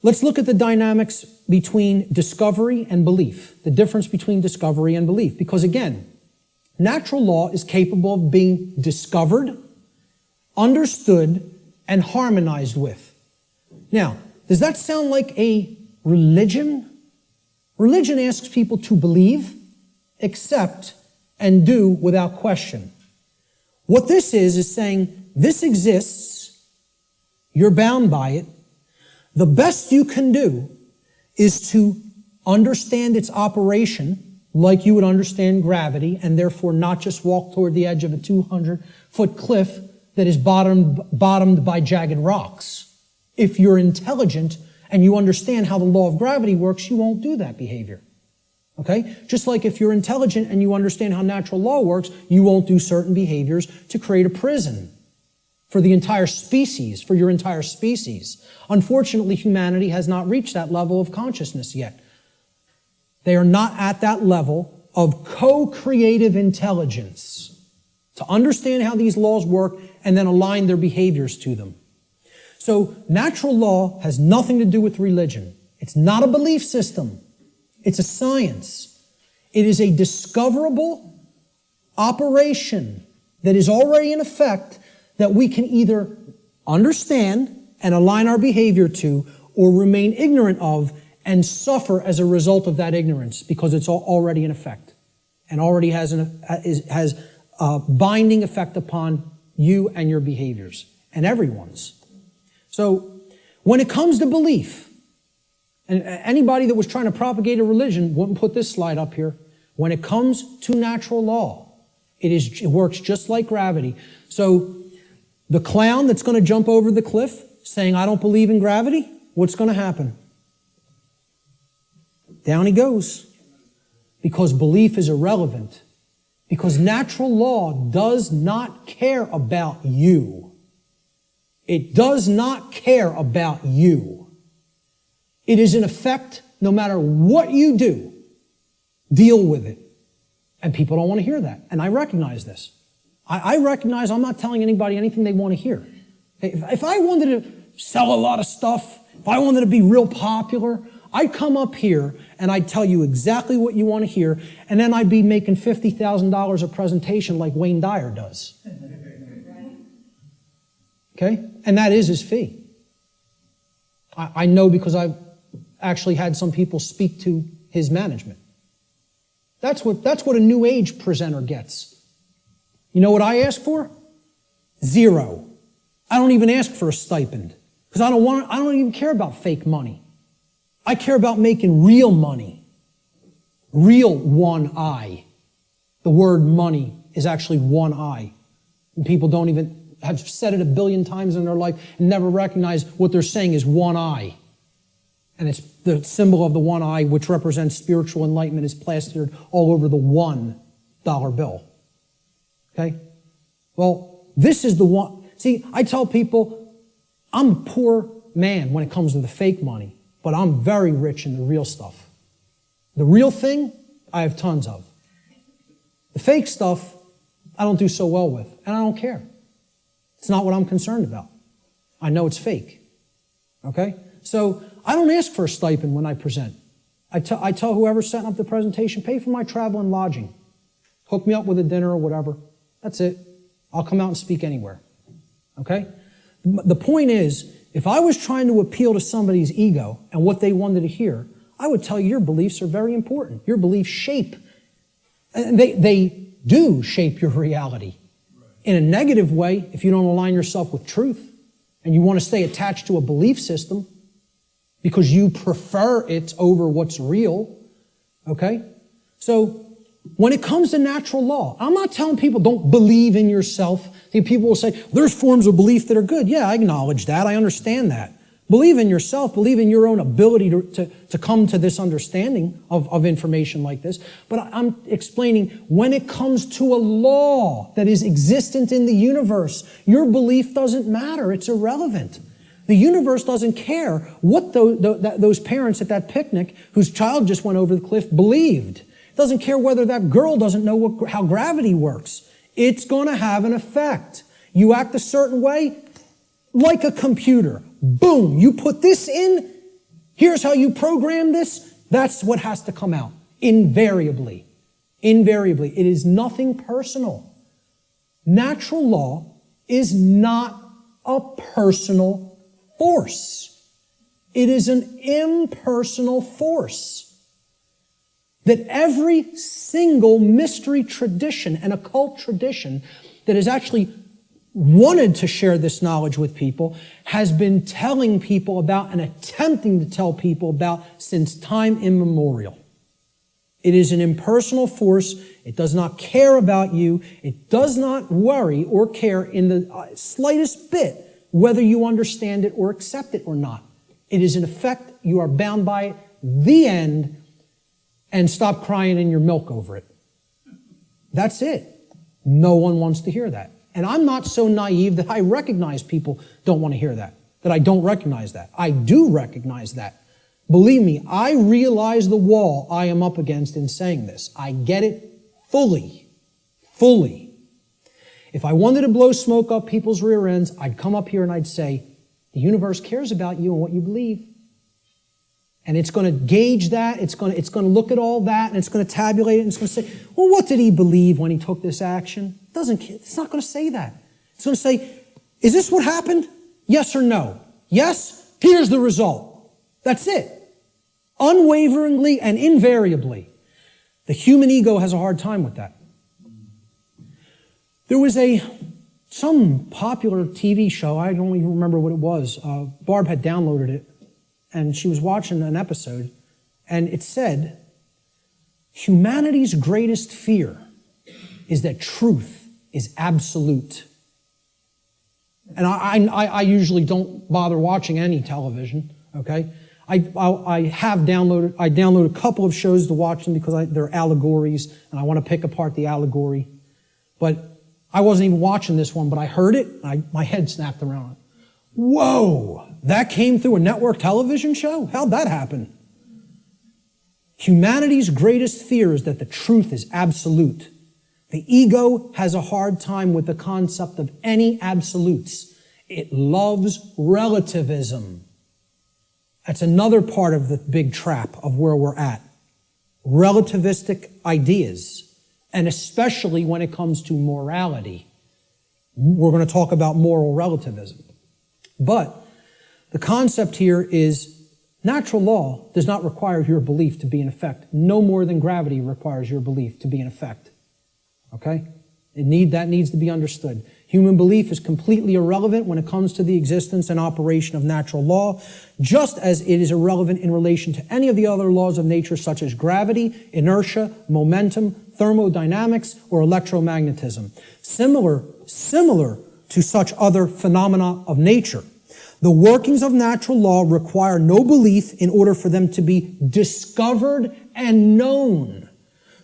Let's look at the dynamics between discovery and belief, the difference between discovery and belief. Because again, natural law is capable of being discovered, understood, and harmonized with. Now, does that sound like a religion? Religion asks people to believe, accept, and do without question. What this is saying, this exists, you're bound by it. The best you can do is to understand its operation like you would understand gravity, and therefore not just walk toward the edge of a 200-foot cliff that is bottomed by jagged rocks. If you're intelligent and you understand how the law of gravity works, you won't do that behavior. Okay? Just like if you're intelligent and you understand how natural law works, you won't do certain behaviors to create a prison for the entire species, for your entire species. Unfortunately, humanity has not reached that level of consciousness yet. They are not at that level of co-creative intelligence to understand how these laws work and then align their behaviors to them. So natural law has nothing to do with religion. It's not a belief system. It's a science. It is a discoverable operation that is already in effect that we can either understand and align our behavior to or remain ignorant of and suffer as a result of that ignorance because it's already in effect and already has a binding effect upon you and your behaviors and everyone's. So when it comes to belief, and anybody that was trying to propagate a religion wouldn't put this slide up here. When it comes to natural law, it works just like gravity. So the clown that's going to jump over the cliff saying, I don't believe in gravity, what's going to happen? Down he goes. Because belief is irrelevant. Because natural law does not care about you. It does not care about you. It is in effect, no matter what you do, deal with it. And people don't want to hear that. And I recognize this. I recognize I'm not telling anybody anything they want to hear. If I wanted to sell a lot of stuff, if I wanted to be real popular, I'd come up here and I'd tell you exactly what you want to hear, and then I'd be making $50,000 a presentation like Wayne Dyer does. Okay? And that is his fee. I know because I've actually had some people speak to his management. That's what a new age presenter gets. You know what I ask for? 0. I don't even ask for a stipend because I don't even care about fake money. I care about making real money. Real one eye. The word money is actually one eye. And people don't even have said it 1 billion times in their life and never recognize what they're saying is one eye. And it's the symbol of the one eye, which represents spiritual enlightenment, is plastered all over the $1 bill. Okay? Well, this is the one. See, I tell people, I'm a poor man when it comes to the fake money, but I'm very rich in the real stuff. The real thing, I have tons of. The fake stuff, I don't do so well with, and I don't care. It's not what I'm concerned about. I know it's fake. Okay? So I don't ask for a stipend when I present. I tell whoever's setting up the presentation, pay for my travel and lodging. Hook me up with a dinner or whatever. That's it. I'll come out and speak anywhere. Okay? The point is, if I was trying to appeal to somebody's ego and what they wanted to hear, I would tell you your beliefs are very important. Your beliefs shape. And they do shape your reality. In a negative way, if you don't align yourself with truth and you want to stay attached to a belief system because you prefer it over what's real, okay? So when it comes to natural law, I'm not telling people don't believe in yourself. People will say, there's forms of belief that are good. Yeah, I acknowledge that. I understand that. Believe in yourself. Believe in your own ability to come to this understanding of information like this. But I'm explaining when it comes to a law that is existent in the universe, your belief doesn't matter. It's irrelevant. The universe doesn't care what those parents at that picnic whose child just went over the cliff believed. It doesn't care whether that girl doesn't know how gravity works. It's going to have an effect. You act a certain way, like a computer. Boom, you put this in, here's how you program this, that's what has to come out. Invariably. Invariably. It is nothing personal. Natural law is not a personal force. It is an impersonal force. That every single mystery tradition and occult tradition that has actually wanted to share this knowledge with people has been telling people about and attempting to tell people about since time immemorial. It is an impersonal force. It does not care about you. It does not worry or care in the slightest bit whether you understand it or accept it or not. It is in effect, you are bound by it, the end, and stop crying in your milk over it. That's it. No one wants to hear that. And I'm not so naive that I recognize people don't want to hear that I don't recognize that. I do recognize that. Believe me, I realize the wall I am up against in saying this. I get it fully. Fully. If I wanted to blow smoke up people's rear ends, I'd come up here and I'd say, the universe cares about you and what you believe. And it's going to gauge that, it's going to look at all that, and it's going to tabulate it, and it's going to say, well, what did he believe when he took this action? It's not going to say that. It's going to say, is this what happened? Yes or no? Yes? Here's the result. That's it. Unwaveringly and invariably. The human ego has a hard time with that. There was some popular TV show, I don't even remember what it was. Barb had downloaded it, and she was watching an episode, and it said, humanity's greatest fear is that truth is absolute. And I usually don't bother watching any television, okay? I downloaded a couple of shows to watch them because they're allegories, and I want to pick apart the allegory. But I wasn't even watching this one, but I heard it, and my head snapped around. Whoa! That came through a network television show? How'd that happen? Humanity's greatest fear is that the truth is absolute. The ego has a hard time with the concept of any absolutes. It loves relativism. That's another part of the big trap of where we're at. Relativistic ideas, and especially when it comes to morality. We're going to talk about moral relativism. But the concept here is natural law does not require your belief to be in effect, no more than gravity requires your belief to be in effect. Okay? That needs to be understood. Human belief is completely irrelevant when it comes to the existence and operation of natural law, just as it is irrelevant in relation to any of the other laws of nature such as gravity, inertia, momentum, thermodynamics, or electromagnetism. Similar to such other phenomena of nature. The workings of natural law require no belief in order for them to be discovered and known.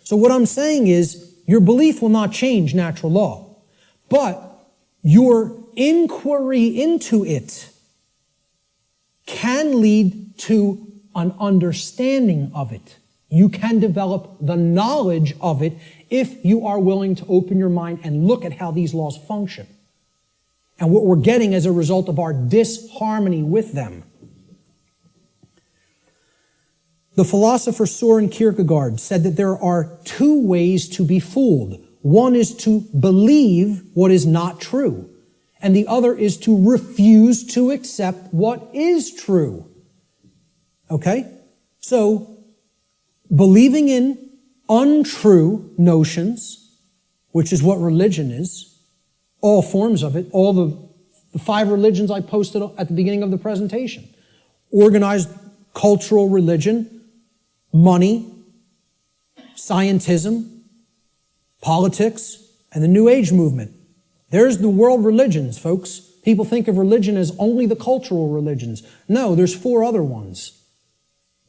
So what I'm saying is, your belief will not change natural law, but your inquiry into it can lead to an understanding of it. You can develop the knowledge of it if you are willing to open your mind and look at how these laws function and what we're getting as a result of our disharmony with them. The philosopher Søren Kierkegaard said that there are two ways to be fooled. One is to believe what is not true, and the other is to refuse to accept what is true. Okay? So, believing in untrue notions, which is what religion is, all forms of it, all the 5 religions I posted at the beginning of the presentation. Organized cultural religion, money, scientism, politics, and the New Age movement. There's the world religions, folks. People think of religion as only the cultural religions. No, there's 4 other ones.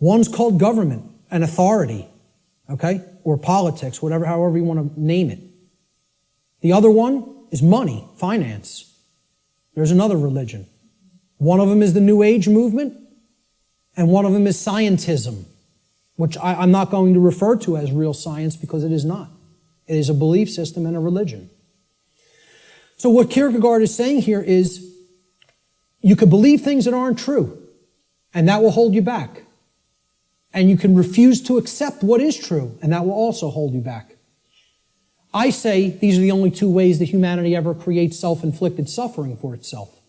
One's called government and authority, okay? Or politics, however you want to name it. The other one is money, finance. There's another religion. One of them is the New Age movement, and one of them is scientism, which I'm not going to refer to as real science because it is not. It is a belief system and a religion. So what Kierkegaard is saying here is, you could believe things that aren't true, and that will hold you back. And you can refuse to accept what is true, and that will also hold you back. I say these are the only two ways that humanity ever creates self-inflicted suffering for itself.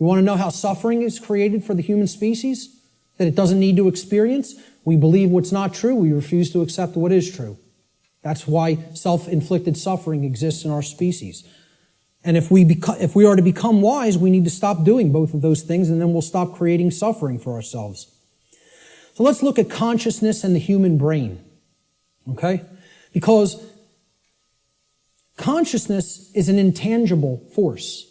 You want to know how suffering is created for the human species? That it doesn't need to experience? We believe what's not true. We refuse to accept what is true. That's why self-inflicted suffering exists in our species. And if we are to become wise, we need to stop doing both of those things, and then we'll stop creating suffering for ourselves. So let's look at consciousness and the human brain. Okay? Because consciousness is an intangible force.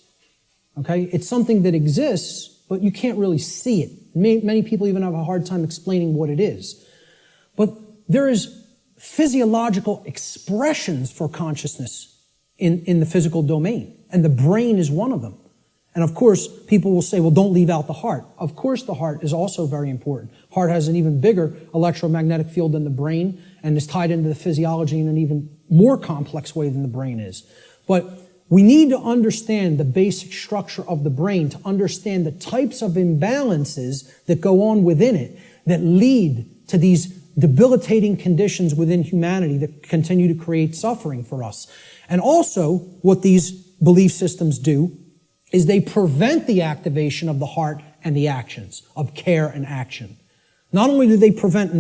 Okay? It's something that exists, but you can't really see it. Many people even have a hard time explaining what it is. But there is physiological expressions for consciousness in the physical domain, and the brain is one of them. And of course, people will say, well, don't leave out the heart. Of course, the heart is also very important. Heart has an even bigger electromagnetic field than the brain, and is tied into the physiology in an even more complex way than the brain is. But we need to understand the basic structure of the brain to understand the types of imbalances that go on within it that lead to these debilitating conditions within humanity that continue to create suffering for us. And also, what these belief systems do is they prevent the activation of the heart and the actions, of care and action. Not only do they prevent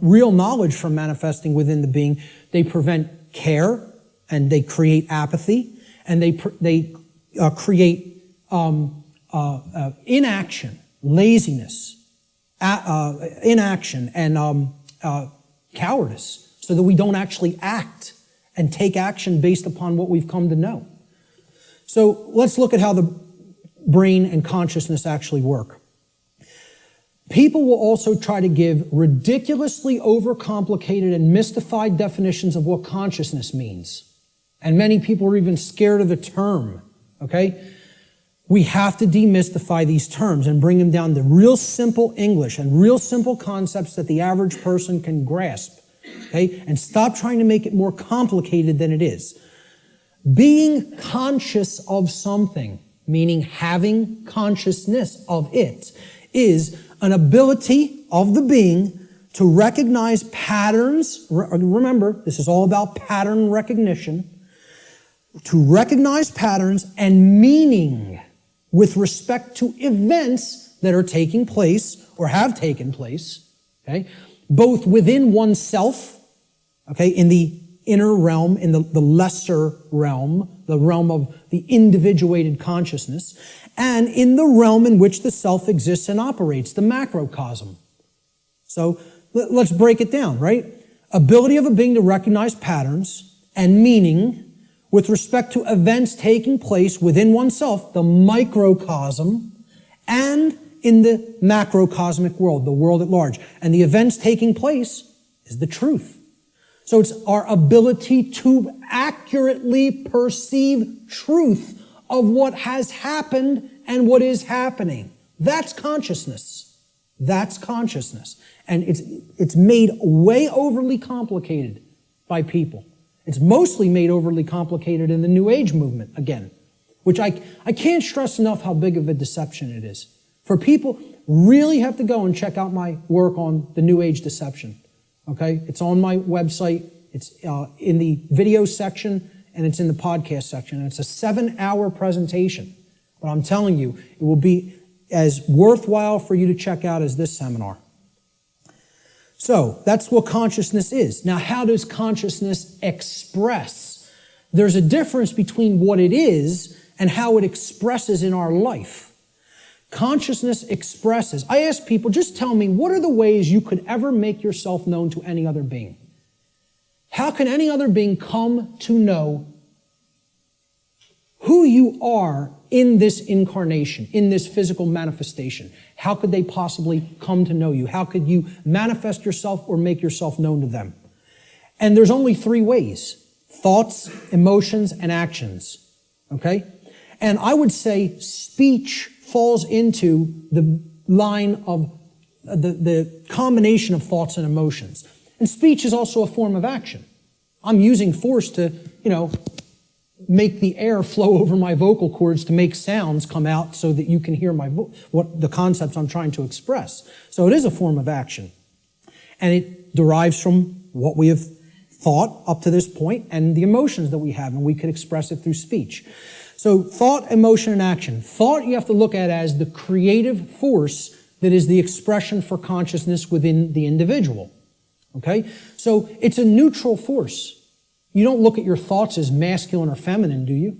real knowledge from manifesting within the being, they prevent care, and they create apathy, and they create inaction, laziness, inaction, and cowardice, so that we don't actually act and take action based upon what we've come to know. So let's look at how the brain and consciousness actually work. People will also try to give ridiculously overcomplicated and mystified definitions of what consciousness means. And many people are even scared of the term, okay? We have to demystify these terms and bring them down to real simple English and real simple concepts that the average person can grasp, okay? And stop trying to make it more complicated than it is. Being conscious of something, meaning having consciousness of it, is an ability of the being to recognize patterns. Remember, this is all about pattern recognition. To recognize patterns and meaning with respect to events that are taking place or have taken place, okay, both within oneself, okay, in the inner realm, in the lesser realm, the realm of the individuated consciousness, and in the realm in which the self exists and operates, the macrocosm. So let's break it down, right? Ability of a being to recognize patterns and meaning with respect to events taking place within oneself, the microcosm, and in the macrocosmic world, the world at large. And the events taking place is the truth. So it's our ability to accurately perceive truth of what has happened and what is happening. That's consciousness. That's consciousness. And it's made way overly complicated by people. It's mostly made overly complicated in the New Age movement, again, which I can't stress enough how big of a deception it is. For people, really have to go and check out my work on the New Age deception. Okay? It's on my website. It's in the video section, and it's in the podcast section. And it's a 7-hour presentation. But I'm telling you, it will be as worthwhile for you to check out as this seminar. So, that's what consciousness is. Now, how does consciousness express? There's a difference between what it is and how it expresses in our life. Consciousness expresses. I ask people, just tell me, what are the ways you could ever make yourself known to any other being? How can any other being come to know who you are in this incarnation, in this physical manifestation? How could they possibly come to know you? How could you manifest yourself or make yourself known to them? And there's only 3 ways: thoughts, emotions, and actions. Okay? And I would say speech falls into the line of the combination of thoughts and emotions. And speech is also a form of action. I'm using force to, make the air flow over my vocal cords to make sounds come out so that you can hear what the concepts I'm trying to express. So it is a form of action. And it derives from what we have thought up to this point and the emotions that we have, and we could express it through speech. So thought, emotion, and action. Thought you have to look at as the creative force that is the expression for consciousness within the individual. Okay? So it's a neutral force. You don't look at your thoughts as masculine or feminine, do you?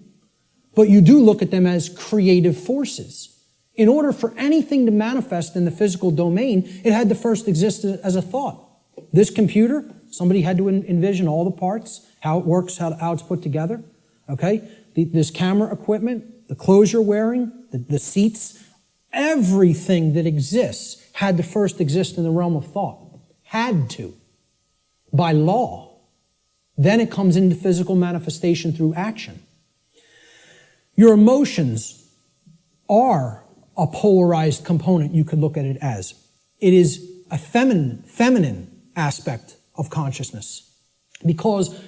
But you do look at them as creative forces. In order for anything to manifest in the physical domain, it had to first exist as a thought. This computer, somebody had to envision all the parts, how it works, how it's put together. Okay? This camera equipment, the clothes you're wearing, the seats, everything that exists had to first exist in the realm of thought. Had to. By law. Then it comes into physical manifestation through action. Your emotions are a polarized component, you could look at it as. It is a feminine aspect of consciousness. Because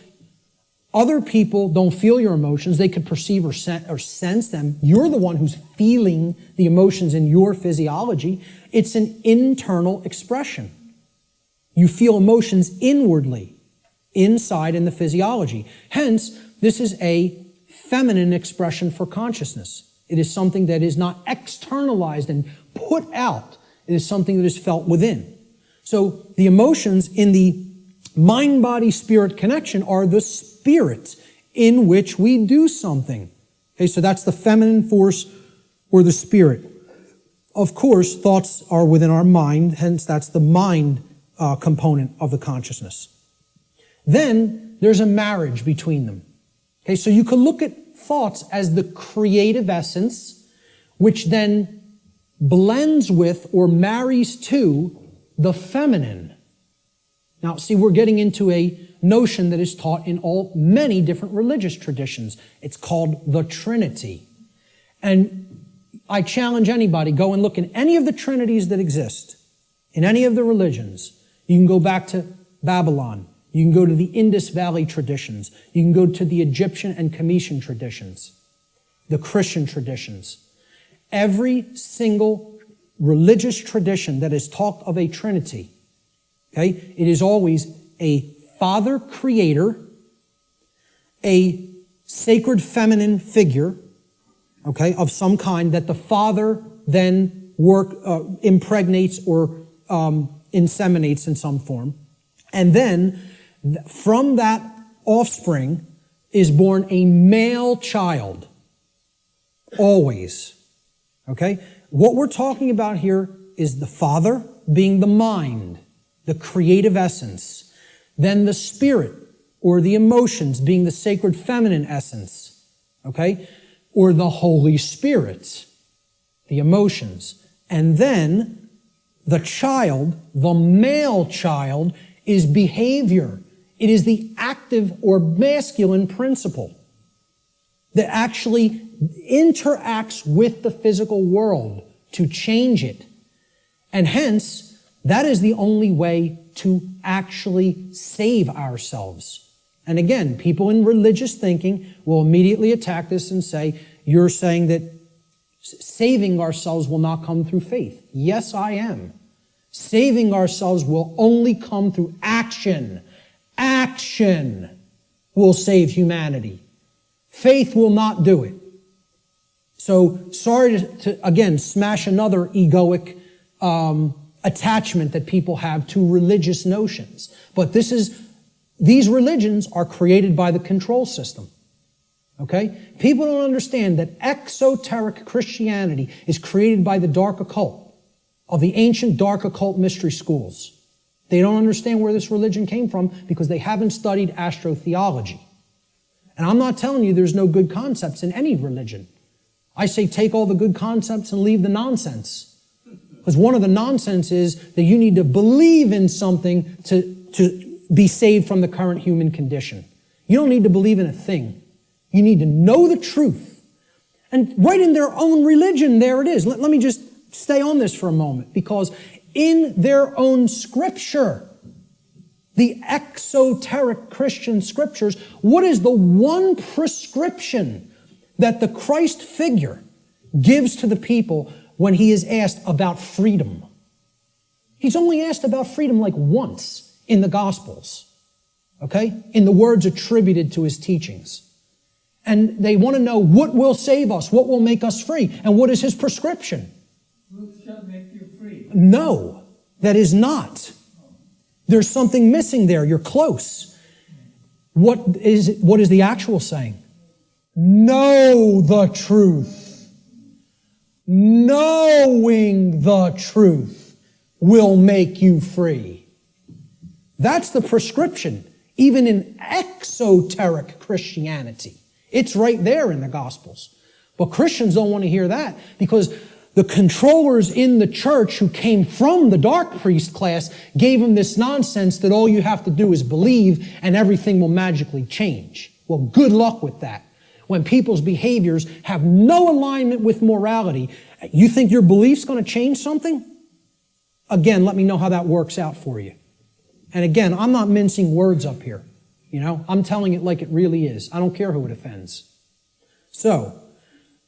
other people don't feel your emotions, they could perceive or sense them. You're the one who's feeling the emotions in your physiology. It's an internal expression. You feel emotions inwardly. Inside in the physiology. Hence, this is a feminine expression for consciousness. It is something that is not externalized and put out. It is something that is felt within. So the emotions in the mind-body-spirit connection are the spirit in which we do something. Okay, so that's the feminine force or the spirit. Of course, thoughts are within our mind, hence that's the mind component of the consciousness. Then there's a marriage between them. Okay, so you could look at thoughts as the creative essence, which then blends with or marries to the feminine. Now, see, we're getting into a notion that is taught in many different religious traditions. It's called the Trinity. And I challenge anybody, go and look in any of the Trinities that exist, in any of the religions. You can go back to Babylon. You can go to the Indus Valley traditions. You can go to the Egyptian and Cometian traditions, the Christian traditions. Every single religious tradition that has talked of a Trinity, okay, it is always a Father Creator, a sacred feminine figure, okay, of some kind that the Father then impregnates or inseminates in some form, and then from that offspring is born a male child. Always. Okay? What we're talking about here is the Father being the mind, the creative essence. Then the Spirit, or the emotions, being the sacred feminine essence. Okay? Or the Holy Spirit, the emotions. And then the child, the male child, is behavior. It is the active or masculine principle that actually interacts with the physical world to change it. And hence, that is the only way to actually save ourselves. And again, people in religious thinking will immediately attack this and say, you're saying that saving ourselves will not come through faith. Yes, I am. Saving ourselves will only come through action. Action will save humanity. Faith will not do it. So, sorry to again, smash another egoic attachment that people have to religious notions. But these religions are created by the control system. Okay? People don't understand that exoteric Christianity is created by the dark occult, of the ancient dark occult mystery schools. They don't understand where this religion came from because they haven't studied astrotheology. And I'm not telling you there's no good concepts in any religion. I say take all the good concepts and leave the nonsense. Because one of the nonsense is that you need to believe in something to be saved from the current human condition. You don't need to believe in a thing. You need to know the truth. And right in their own religion, there it is. Let me just stay on this for a moment, because in their own scripture, the exoteric Christian scriptures, what is the one prescription that the Christ figure gives to the people when he is asked about freedom? He's only asked about freedom like once in the Gospels, okay? In the words attributed to his teachings. And they want to know what will save us, what will make us free, and what is his prescription? Truth shall make you free. No, that is not. There's something missing there. You're close. What is the actual saying? Know the truth. Knowing the truth will make you free. That's the prescription, even in exoteric Christianity. It's right there in the Gospels. But Christians don't want to hear that because the controllers in the church who came from the dark priest class gave them this nonsense that all you have to do is believe and everything will magically change. Well, good luck with that. When people's behaviors have no alignment with morality, you think your belief's going to change something? Again, let me know how that works out for you. And again, I'm not mincing words up here. You know, I'm telling it like it really is. I don't care who it offends. So,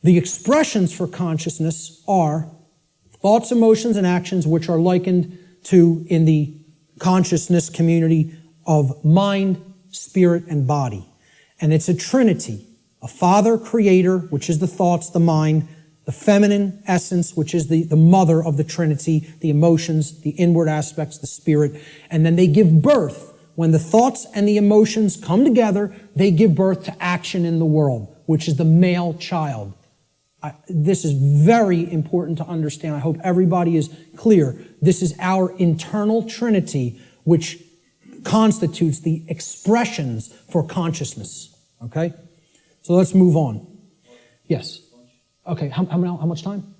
the expressions for consciousness are thoughts, emotions, and actions which are likened to, in the consciousness community, of mind, spirit, and body. And it's a trinity. A father, creator, which is the thoughts, the mind, the feminine essence, which is the mother of the trinity, the emotions, the inward aspects, the spirit. And then they give birth. When the thoughts and the emotions come together, they give birth to action in the world, which is the male child. This is very important to understand. I hope everybody is clear. This is our internal trinity, which constitutes the expressions for consciousness. Okay? So let's move on. Yes? Okay, how much time?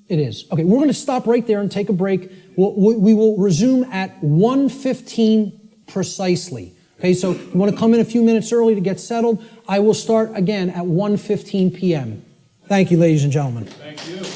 It is. Okay, we're going to stop right there and take a break. We will resume at 1:15 precisely. Okay, so you want to come in a few minutes early to get settled. I will start again at 1:15 p.m. Thank you, ladies and gentlemen. Thank you.